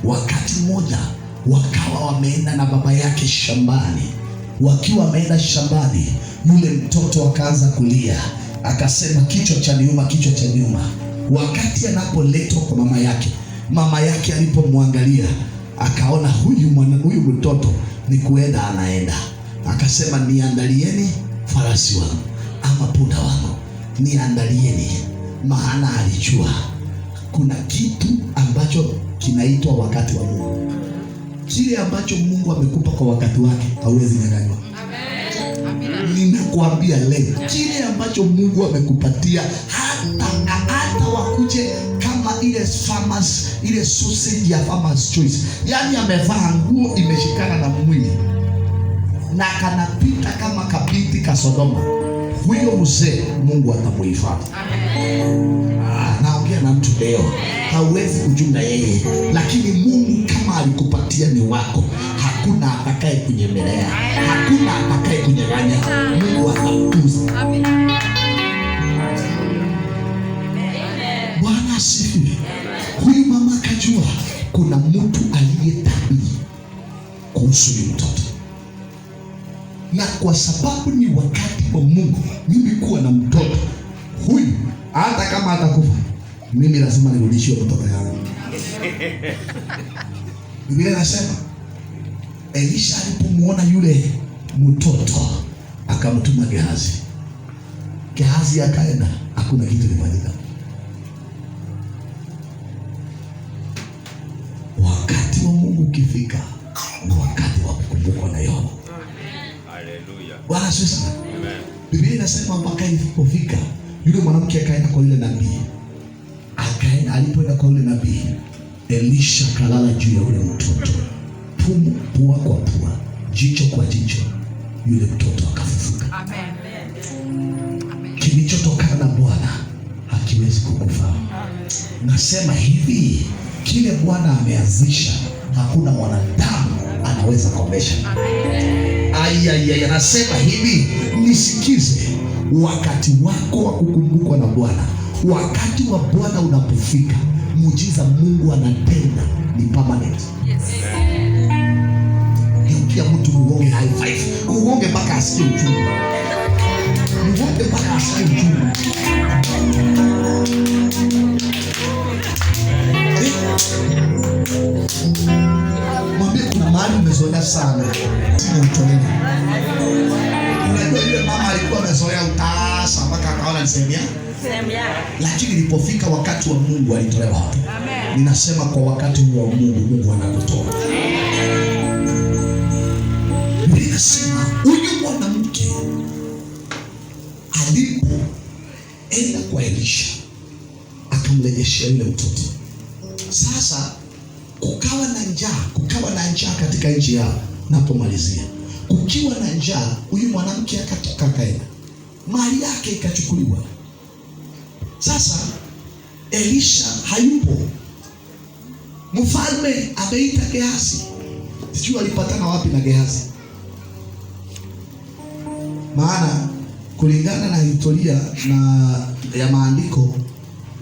wakati mmoja wakawa wameenda na baba yake shambani. Wakiwa wameenda shambani, yule mtoto akaanza kulia, akasema kichwa cha niuma, kichwa cha niuma. Wakati anapoletwa kwa mama yake alipomwangalia akaona huyu mtoto ni kuenda anaenda, akasema niandalieni farasi wangu ama punda wangu, niandalieni. Maana alijua kuna kitu ambacho kinaitwa wakati wa Mungu. Kile ambacho Mungu amekupa kwa wakati wake hauwezi nyang'anywa. Amen. Ninakuambia leo kile ambacho Mungu amekupatia, hata wakuje kama ile farmers, ile sausage ya Farmers Choice, yani amevaa nguo imeshikana na mwili na kanapita kama kabiti ka Sodoma, huyo mzee Mungu atamuhifadhi. Amen. Naongea na mtu leo, hauwezi kujunga yeye, lakini Mungu kama alikupatia ni wako, hakuna atakaye kunyemelea, hakuna atakaye kunyang'anya. Mungu atakutunza. Amen. Bwana asifiwe. Huyu mama akajua kuna mtu aliyetabiri kuhusu huyu mtoto, na kwa sababu ni wakati wa Mungu mimi kuwa na mtoto huyu, hata kama atakufa mimi lazima nirudishie mtoto yangu. Biblia inasema Elisha alipomuona yule mtoto akamtuma Gehazi. Gehazi akaenda, hakuna kitu kilifanyika. Wakati wa Mungu ukifika ni wakati wa kukumbukwa na Yohana. Haleluya. Bwana asifiwe. Amen. Biblia inasema mpaka ilipofika yule mwanamke akaenda kwa yule nabii. Alipoenda kwa yule nabii, Elisha kalala juu ya yule mtoto, pua kwa pua, jicho kwa jicho, yule mtoto akafufuka. Amen. Kilichotokana na Bwana hakiwezi kukufa. Nasema hivi, kile Bwana ameanzisha hakuna mwanadamu anaweza kukomesha. Aya, nasema hivi, nisikize, wakati wako wa kukumbukwa na Bwana, wakati wa Bwana unapofika, muujiza Mungu anatenda ni permanent. Yes. Yukia mtu muonge high five, muonge mpaka asikie uchungu, muonge mpaka asikie uchungu. Mwambie kuna mahali umezoea sana, sina utoleni. Unajua yule mama alikuwa amezoea utasa mpaka akaona nisemea. Lakini ilipofika wakati wa Mungu alitolewa hapo. Amen. Ninasema kwa wakati wa Mungu, Mungu anakutoa. Ninasema huyu mwanamke alipoenda kwa Elisha akamrejeshea yule mtoto. Sasa kukawa na njaa katika nchi yao. Napomalizia, kukiwa na njaa, huyu mwanamke akatoka akaenda, mali yake ikachukuliwa. Sasa Elisha hayupo, mfalme ameita Gehazi. Sijui alipatana wapi na Gehazi, maana kulingana na historia na ya maandiko,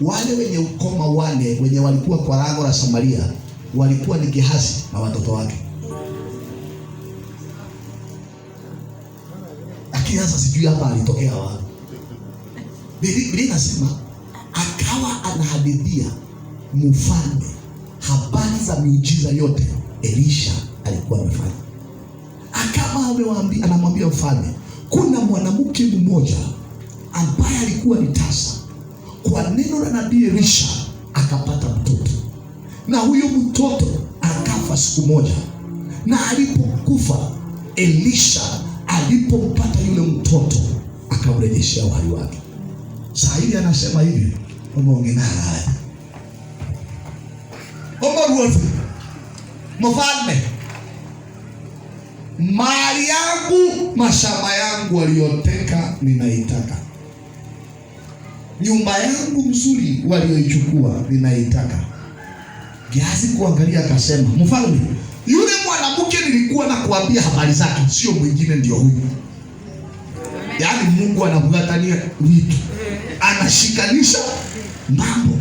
wale wenye ukoma wale wenye walikuwa kwa lango la Samaria walikuwa ni Gehazi na watoto wake. Lakini sasa sijui hapa alitokea wapi. Biblia inasema akawa anahadithia mfalme habari za miujiza yote Elisha alikuwa amefanya. Akawa anamwambia mfalme, kuna mwanamke mmoja ambaye alikuwa ni tasa, kwa neno la nabii Elisha akapata mtoto, na huyo mtoto akafa siku moja, na alipokufa Elisha alipompata yule mtoto akamrejeshea uhai wake. Sasa hivi anasema hivi, umeongea haya Omoruofu mfalme, mali yangu, mashamba yangu walioteka ninaitaka, nyumba yangu mzuri walioichukua ninaitaka. Gehazi kuangalia akasema, mfalme, yule mwanamke nilikuwa na kuambia habari zake sio mwingine, ndio huyu. Yaani Mungu anakugatania vitu, anashikanisha mambo.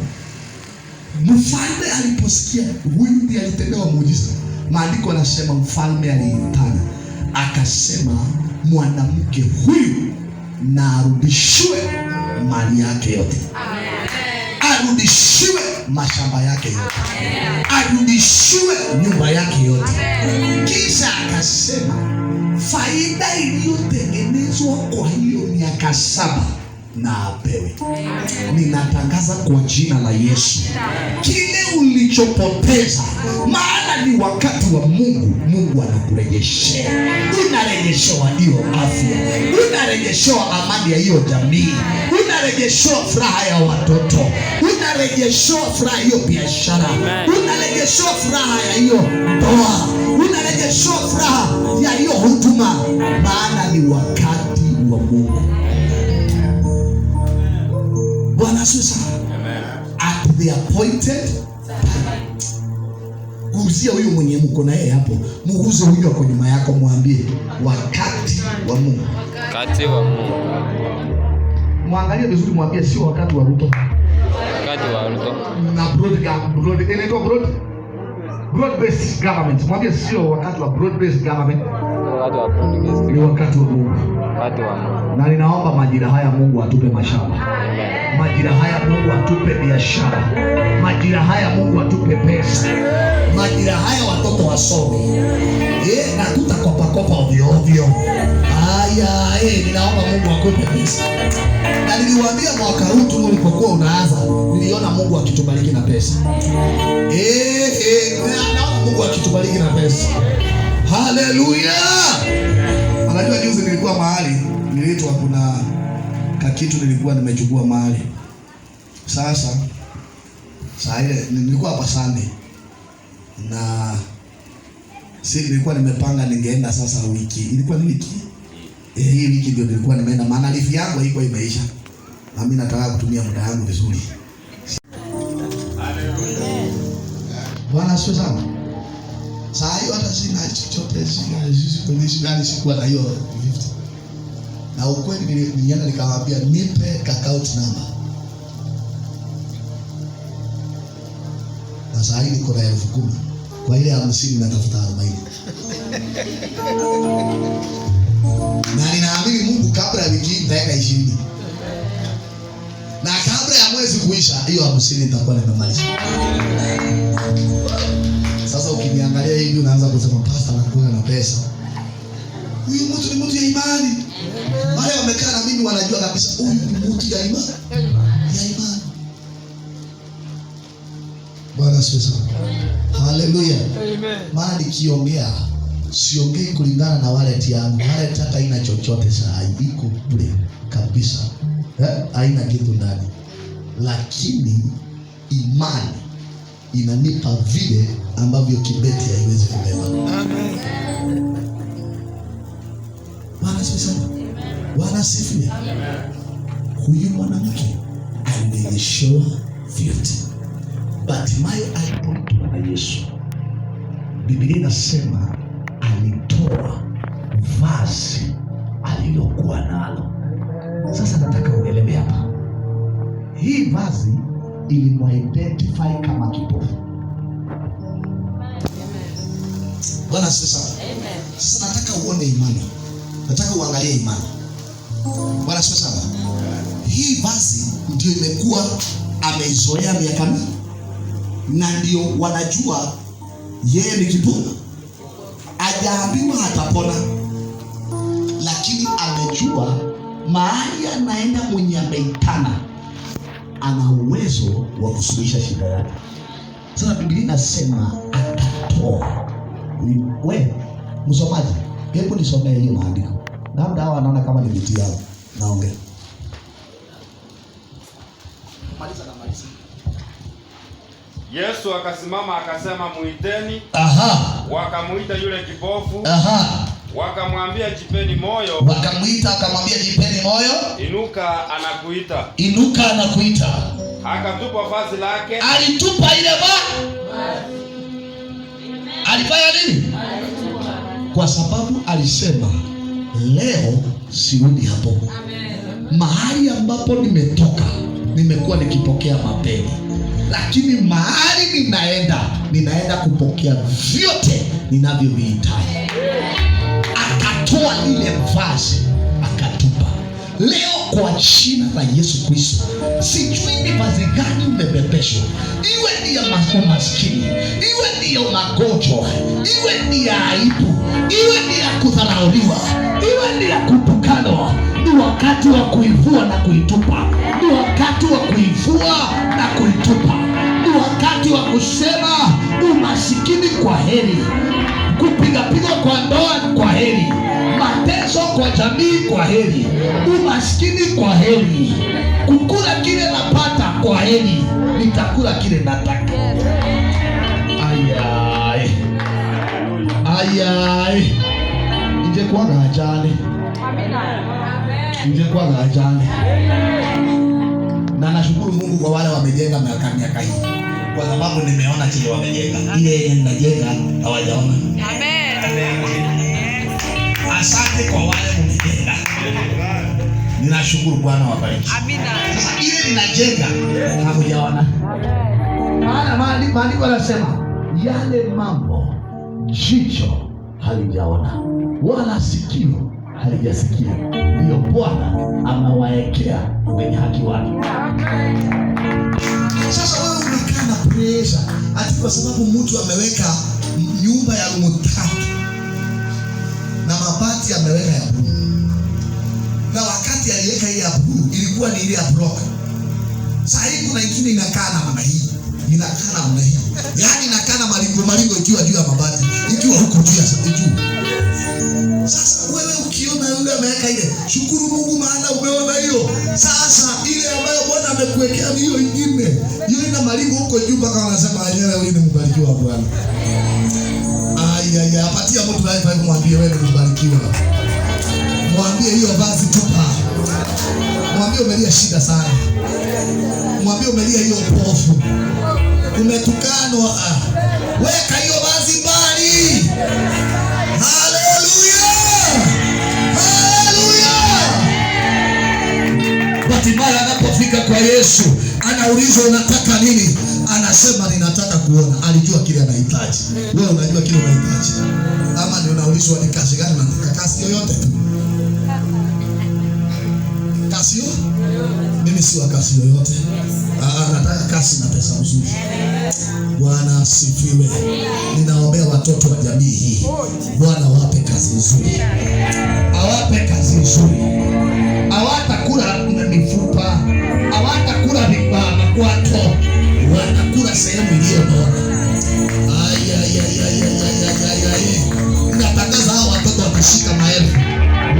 Mfalme aliposikia huyu ndiye alitendewa muujiza, maandiko yanasema mfalme aliitana akasema, mwanamke huyu na arudishiwe mali yake yote, arudishiwe mashamba yake yote, arudishiwe nyumba yake yote. Kisha akasema, faida iliyotengenezwa kwa hiyo miaka 7 na apewe. Ninatangaza kwa jina la Yesu, kile ulichopoteza, maana ni wakati wa Mungu. Mungu anakurejeshea. Unarejeshewa hiyo afya, unarejeshewa amani ya hiyo jamii, unarejeshewa furaha ya watoto, unarejeshewa furaha hiyo biashara, unarejeshewa furaha ya hiyo ndoa, unarejeshewa furaha ya hiyo huduma, maana ni wakati wa Mungu. Bwana asifiwe. At the appointed time. Guzia huyo mwenye mko na yeye hapo, muguze huyo kwa nyuma yako, mwambie wakati wa Mungu. Wakati wa Mungu. Mwangalie vizuri, mwambie sio wakati wa Ruto. Wakati wa Ruto. Na broad based government. Mwambie sio wakati wa broad based government. Wakati wa broad based. Ni wakati wa Mungu. Wakati wa Mungu. Na ninaomba majira haya Mungu atupe mashamba. Majira haya Mungu atupe biashara. Majira haya Mungu atupe pesa. Majira haya watoto wasome. Na tutakopa ovyo ovyo. Ninaomba Mungu akupe pesa. Na niliwaambia mwaka huu tulipokuwa unaanza, niliona Mungu akitubariki na pesa. Naomba Mungu akitubariki na pesa. Haleluya. Unajua juzi nilikuwa mahali, niliitwa, kuna kakitu nilikuwa nimechukua mahali. Sasa ile nilikuwa hapa Sunday, na nilikuwa nimepanga ningeenda sasa wiki. Ilikuwa ni wiki. Hii wiki ndio nilikuwa nimeenda, maana lifi yangu haikuwa imeisha. Na mimi nataka kutumia muda wangu vizuri. Bwana asifiwe sana. Saa hiyo hata sina chochote, sina sikuwa na hiyo 50. Na ukweli nilienda nikamwambia nipe account number. Na saa hii niko na 10,000. Kwa ile 50 natafuta 40. Na ninaamini Mungu kabla ya wiki nitaweka 20. Na kabla ya mwezi kuisha hiyo 50 nitakuwa nimemaliza. Sasa ukiniangalia hivi unaanza kusema pastor anakuwa na pesa. Huyu mtu ni mtu ya imani. Wale wamekaa na mimi wanajua kabisa huyu ni mtu ya imani. Ya imani. Bwana asifiwe. Haleluya. Amen. Maana nikiongea siongei kulingana na wallet yangu. Wallet hata haina chochote saa hii, iko bure kabisa. Haina kitu ndani. Lakini imani inanipa vile ambavyo kibeti haiwezi kubeba. Amen. Bwana asifiwe. Bwana asifiwe. Huyu mwanamke alirejeshewa vyote. Hatimaye alipoitwa na Yesu, Biblia inasema alitoa vazi alilokuwa nalo. Sasa nataka uelewe hapa. Hii vazi ilimwidentify kama kipofu. Bwana asifiwe. Amen. Sasa nataka uone imani. Nataka uangalie imani. Bwana asifiwe sana. hii vazi ndio imekuwa ameizoea miaka mingi, na ndio wanajua yeye ni kipofu. Hajaambiwa atapona, lakini amejua mahali anaenda mwenye ameitana ana uwezo wa kusuluhisha shida yake. Sasa Biblia inasema atatoa. Wewe msomaji, hebu nisomee hiyo maandiko. Labda hawa wanaona kama ni miti yao. Naongea. Maliza. Yesu akasimama akasema, muiteni. Wakamuita yule kipofu. Wakamwambia, jipeni moyo. Wakamuita akamwambia, jipeni moyo. Inuka, anakuita. Inuka, anakuita. Akatupa vazi lake. Alitupa ile vazi. Alifanya nini? Kwa sababu alisema, leo sirudi hapo. Mahali ambapo nimetoka nimekuwa nikipokea mapeni, lakini mahali ninaenda kupokea vyote ninavyovihitaji. Akatoa ile vazi akatupa. Leo kwa jina la Yesu Kristo, sijui ni vazi gani umebebeshwa, iwe ni ya umaskini, iwe ni ya magonjwa, iwe ni ya aibu, iwe ni ya kudharauliwa, iwe ni ya kutukanwa. Ni wakati wa kuivua na kuitupa. Ni wakati wa kuivua na kuitupa. Ni wakati wa kusema umasikini kwa heri, kupiga kwa ndoa kwa heri, mateso kwa jamii kwa heri, umasikini kwa heri, kukula kile napata kwa heri, nitakula kile nataka. Ayai, ingekuwa ajali. Ingekuwa ajali. Na nashukuru Mungu kwa wale wamejenga miaka hii, kwa sababu nimeona kile wamejenga. Ile ninajenga hawajaona. Asante kwa wale mmejenga. Ninashukuru, Bwana wabariki. Sasa ile ninajenga hawajaona. Maana maandiko yanasema yale mambo jicho halijaona wala sikio halijasikia, ndio Bwana amewaekea wenye haki wake. Sasa wewe unakaa na pressure ati kwa sababu mtu ameweka nyumba ya room 3 na mabati ameweka ya blue, na wakati aliweka hii ya blue ilikuwa ni ile ya block. Sasa hii kuna ingine inakaa namna hii, inakaa namna hii, yaani inakaa na maringo ikiwa juu ya mabati, ikiwa huko juu ya juu. Sasa wewe ukiona yule ameweka ile, shukuru Mungu maana umeona hiyo. Sasa ile ambayo Bwana amekuwekea ni hiyo ingine, hiyo ina maringo huko juu mpaka wanasema wenyewe wewe ni mbarikiwa Bwana. Apatia mtu life mwambie wewe ni mbarikiwa. Mwambie hiyo vazi tupa. Mwambie umelia shida sana. Mwambie umelia hiyo pofu. Umetukanwa. Weka hiyo vazi mbali. Haleluya! Haleluya! Hatimaye anapofika kwa Yesu, anaulizwa unataka nini? Anasema ninataka kuona. Alijua kile anahitaji. Wewe unajua kile unahitaji? Ama ndio unaulizwa ni kazi gani unataka? Kazi yoyote tu. Kazi yoyote? Mimi si wa kazi yoyote. Nataka kazi na pesa nzuri. Bwana asifiwe. Ninaombea watoto wa jamii hii, Bwana wape kazi nzuri. Awape kazi nzuri. Hawatakula mifupa, hawatakula makwato, watakula sehemu iliyo bora. Natangaza hao watoto watashika maelfu,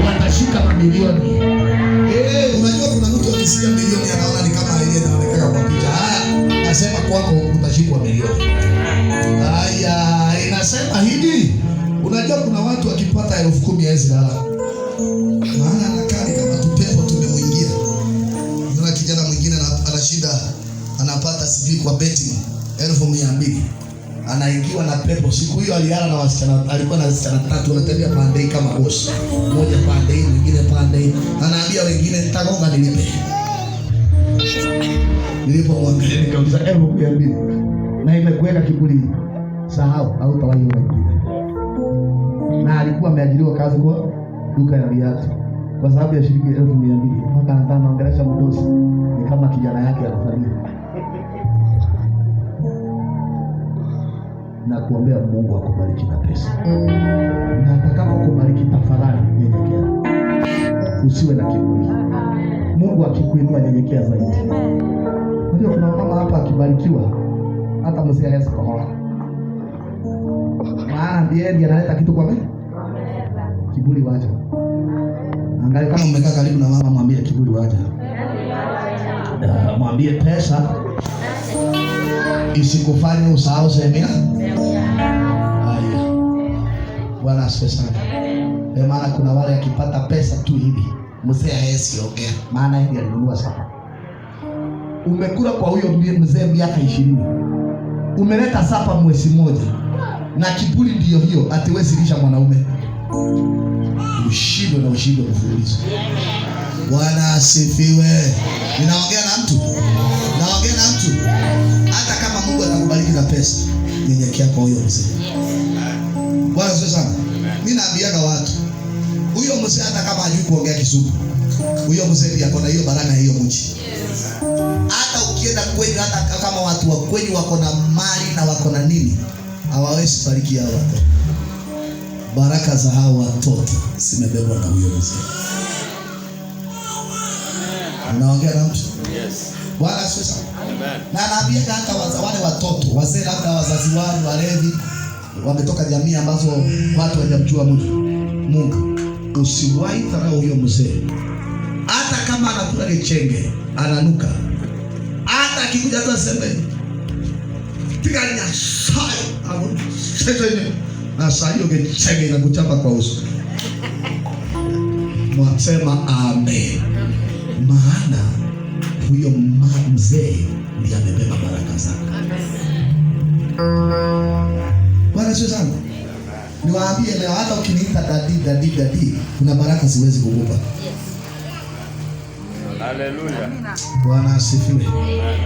watashika mamilioni. Unajua kuna mtu akisikia milioni anaona ni kama ile inaonekana kwa picha. Nasema kwako utashikwa milioni. Inasema hivi, unajua kuna watu wakipata 10,000 hawezi lala. Maana anakaa kama tupepo tumemwingia. Kuna kijana mwingine ana shida, anapata sijui kwa betting 1,200. Anaingiwa na pepo. Siku hiyo alilala na wasichana, alikuwa na wasichana 3, wanatembea pande kama boss. Mmoja pande hii, mwingine pande hii. Anaambia wengine nitagonga nilipe. Nilipomwangalia nikauliza 1,200 na imekuweka kiburi. Sahau au tawahi wengine. Na alikuwa ameajiriwa kazi kwa duka ya viatu. kwa sababu ya shilingi 1200 mpaka anataka naongelesha mdosi ni kama kijana yake anafanyia. Na kuombea Mungu akubariki na pesa. Na hata kama ukubariki, tafadhali nyenyekea. Usiwe na kiburi. Mungu akikuinua, nyenyekea zaidi. Ndio kuna mama hapa akibarikiwa hata mzee hawezi kuhoa. Maana ndiye analeta kitu kwa mimi. Kiburi wacha. Angalia kama umekaa karibu na mama, mwambie kiburi wacha. Mwambie pesa isikufanye usahau semina. Haya. Bwana asifiwe sana. Kwa maana kuna wale akipata pesa tu hivi, mzee hawezi ongea. Maana yeye alinunua sapa. Umekula kwa huyo mzee miaka 20. Umeleta sapa mwezi mmoja. Na kiburi ndio hiyo, atiwezi lisha mwanaume. Ushindwe na ushindwe mfululizo. Bwana asifiwe. Ninaongea na mtu. Naongea na mtu. Hata kama Mungu atakubariki na pesa, nyenyekea kwa huyo mzee. Bwana asifiwe sana. Mimi naambiaga watu, huyo mzee hata kama hajui kuongea Kizungu, huyo mzee pia akona hiyo baraka hiyo mji. Hata ukienda kwenye, hata kama watu wa kwenye wako na mali na wako na nini, hawawezi bariki hao watoto. Baraka za hao watoto zimebebwa na huyo mzee. Unaongea na mtu? Yes. Bwana asifiwe sana. Amen. Na naambia hata wale watoto, wazee labda wazazi wao walevi, wametoka jamii ambazo watu hawajamjua Mungu. Usiwahi dharau huyo mzee. Hata kama anakula kichenge, ananuka. Hata akikuja tu aseme tiganya sai, sasa na saa hiyo kichenge inakuchapa kwa uso. Mwasema amen. Maana huyo mzee ndiye amebeba baraka zake. Bwana asifiwe sana. Niwaambie leo, hata ukiniita dadi, kuna baraka siwezi kukupa. Haleluya. Bwana asifiwe.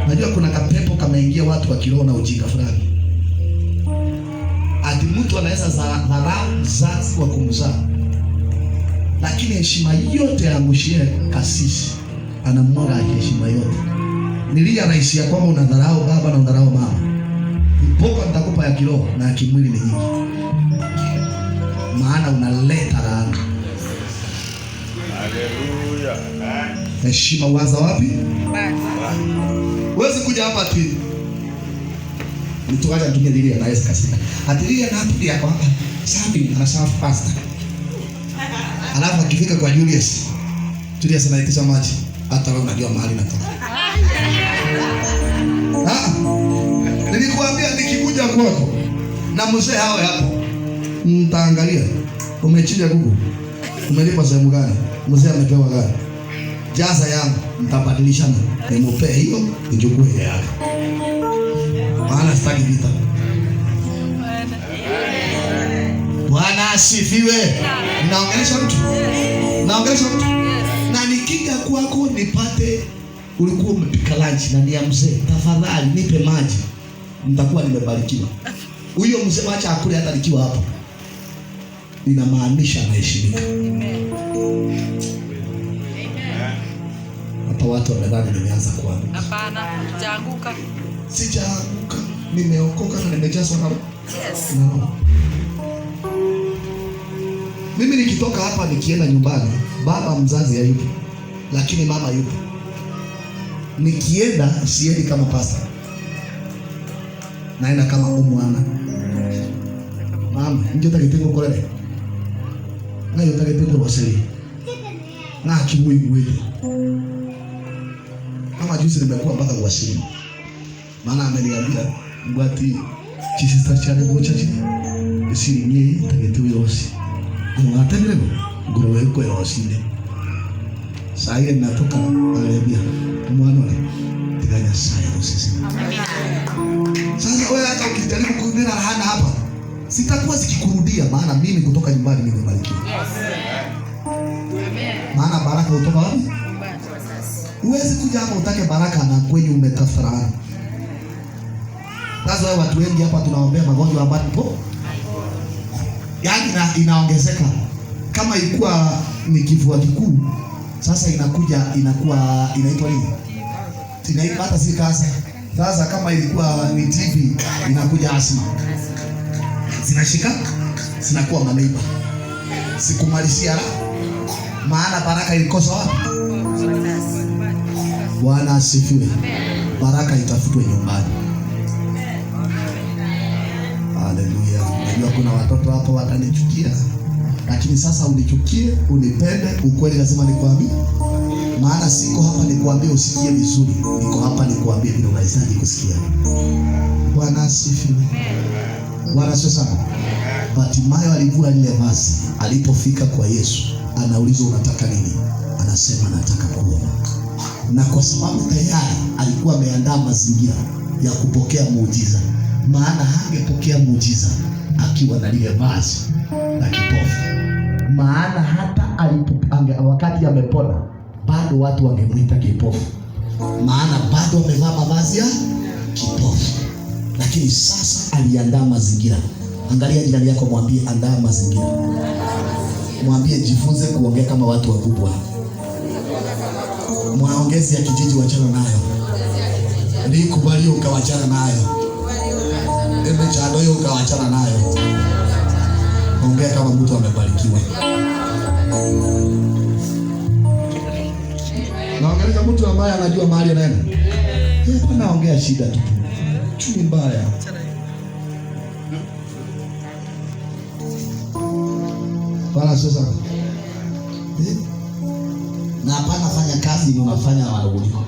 Najua kuna kapepo kameingia watu wa kiroho na ujinga fulani. Ati mtu anaweza dharau mzazi wa kumzaa, lakini heshima yote aangushie kasisi, anamwaga heshima yote. Nilia rais ya kwamba unadharau baba na unadharau mama. Mpoka nitakupa ya kiroho na ya kimwili ni nyingi. Maana unaleta laana. Haleluya. Heshima uanza wapi? Huwezi kuja hapa ati mtu aje atumie Lilia na Yesu kasika. Ati Lilia na hapo yako hapa. Sabi anasema pasta. Alafu akifika kwa Julius anaitisha maji. Hata wewe unajua mahali natoka. Nilikuambia nikikuja kwako na mzee hawe hapo, mtaangalia umechinja kuku, umelipa sehemu gani, mzee amepewa gani, jaza yangu mtabadilishana, nimupee hiyo nichukue yake. Maana sitaki vita. Bwana asifiwe. Naongelesha mtu. Na nikija kwako nipate ulikuwa umepika lunch na ni ya mzee, tafadhali nipe maji, nitakuwa nimebarikiwa. Huyo mzee acha akule hata nikiwa hapo. Inamaanisha anaheshimika. Amen. Hapa watu wamedhani nimeanza kuanguka. Hapana, sijaanguka. Sijaanguka. Nimeokoka na nimejazwa na Yes. No. Mimi nikitoka hapa nikienda nyumbani, baba mzazi hayupo, lakini mama yupo. Nikienda siendi kama pasta, naenda kama umwana. Mama, ndio takitego kolele. Na ndio takitego waseli. Na kibuyi wewe. Kama juzi nimekuwa mpaka kuwasili. Maana ameniambia ngwati chisista chale gocha chini. Siri nye takitego yosi. Unatendele nguruwe kwa yosinde. Sasa natoka Arabia. Mwana tiganya saya usisi. Sasa wewe hata ukijaribu kunena hana hapa, sitakuwa zikikurudia, maana mimi kutoka nyumbani nimebarikiwa. Maana baraka hutoka wapi? Huwezi kuja hapa utake baraka na kwenye umetafarana. Sasa wewe watu wengi hapa tunaombea magonjwa ambayo yaani inaongezeka. Kama ilikuwa ni kifua kikuu. Sasa inakuwa inaitwa nini? Inaitwa hata si kansa. Sasa kama ilikuwa ni TB inakuja asma. Zinashika, zinakuwa maneiba. Sikumalizia la. Maana baraka ilikosa wapi? Bwana asifiwe. Baraka itafutwe nyumbani. Haleluya. Najua kuna watoto hapo watanichukia. Lakini sasa unichukie, unipende, ukweli lazima nikwambie. Maana siko hapa nikwambie usikie vizuri. Niko hapa nikwambie vile unahitaji kusikia. Bwana asifiwe. Bwana sio sana. Bartimayo alivua ile vazi. Alipofika kwa Yesu, anaulizwa unataka nini? Anasema nataka kuona. Na kwa sababu tayari alikuwa ameandaa mazingira ya kupokea muujiza. Maana hangepokea muujiza akiwa na lile vazi la kipofu. Maana hata wakati amepona bado watu wangemwita kipofu. Maana bado amevaa mavazi ya kipofu. Lakini sasa aliandaa mazingira. Angalia jirani yako, mwambie andaa mazingira. Mwambie jifunze kuongea kama watu wakubwa. Maongezi ya kijiji wachana nayo. Nikubali ukawachana nayo. Chado hiyo ukawachana nayo. Ongea kama mtu amebarikiwa. Naongelea mtu ambaye anajua mahali anaenda. Anaongea shida tu. Chumi mbaya. Bwana sasa. Na hapana fanya kazi ni unafanya na wadogo.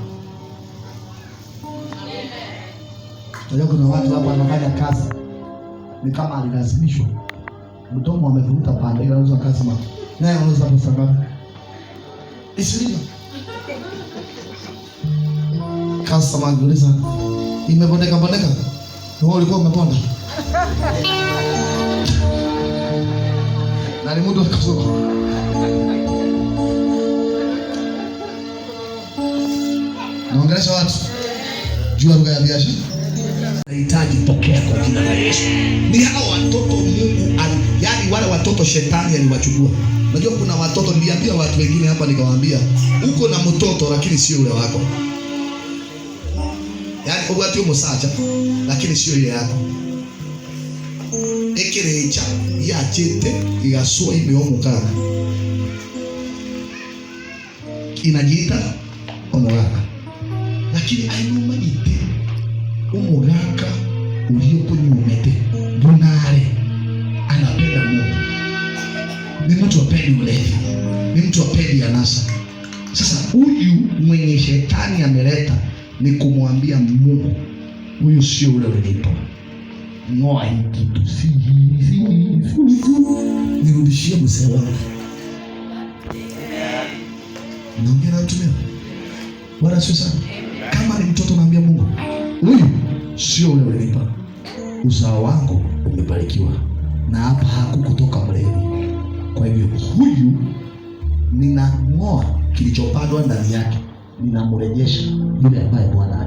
Leo kuna watu hapa wanafanya kazi ni kama alilazimishwa. Mdomo amevuta pande ile anaweza kusema naye anaweza kusema isiliza. Kasa manguliza imebondeka. Wewe ulikuwa umeponda. Na ni mtu akasoma. Naongelesha watu juu ya lugha ya biashara. Nahitaji pokea kwa jina la Yesu. Ni hao watoto Mungu yaani wale watoto shetani aliwachukua. Unajua kuna watoto niliambia watu wengine hapa nikawaambia uko na mtoto lakini sio yule wako. Yaani watu msacha lakini sio yule yako. Ekerecha ya chete igasua imeomukana. Inajiita omugaka. Lakini ainuma ite umugaka uliokunyumete bunare anapenda Mungu. Ni mtu apendi ulevi. Ni mtu apendi anasa. Sasa huyu mwenye shetani ameleta ni kumwambia Mungu huyu sio ule ulinipa. Ngoa hiki kitu nirudishie mzee wangu. Naongea na mtu leo. Bwana sio sana. Kama ni mtoto naambia Mungu huyu sio ule ulinipa. Uzao wangu umebarikiwa. Na hapa hakukutoka mlevi. Kwa hivyo huyu ninang'oa kilichopandwa ndani yake. Ninamrejesha yule ambaye Bwana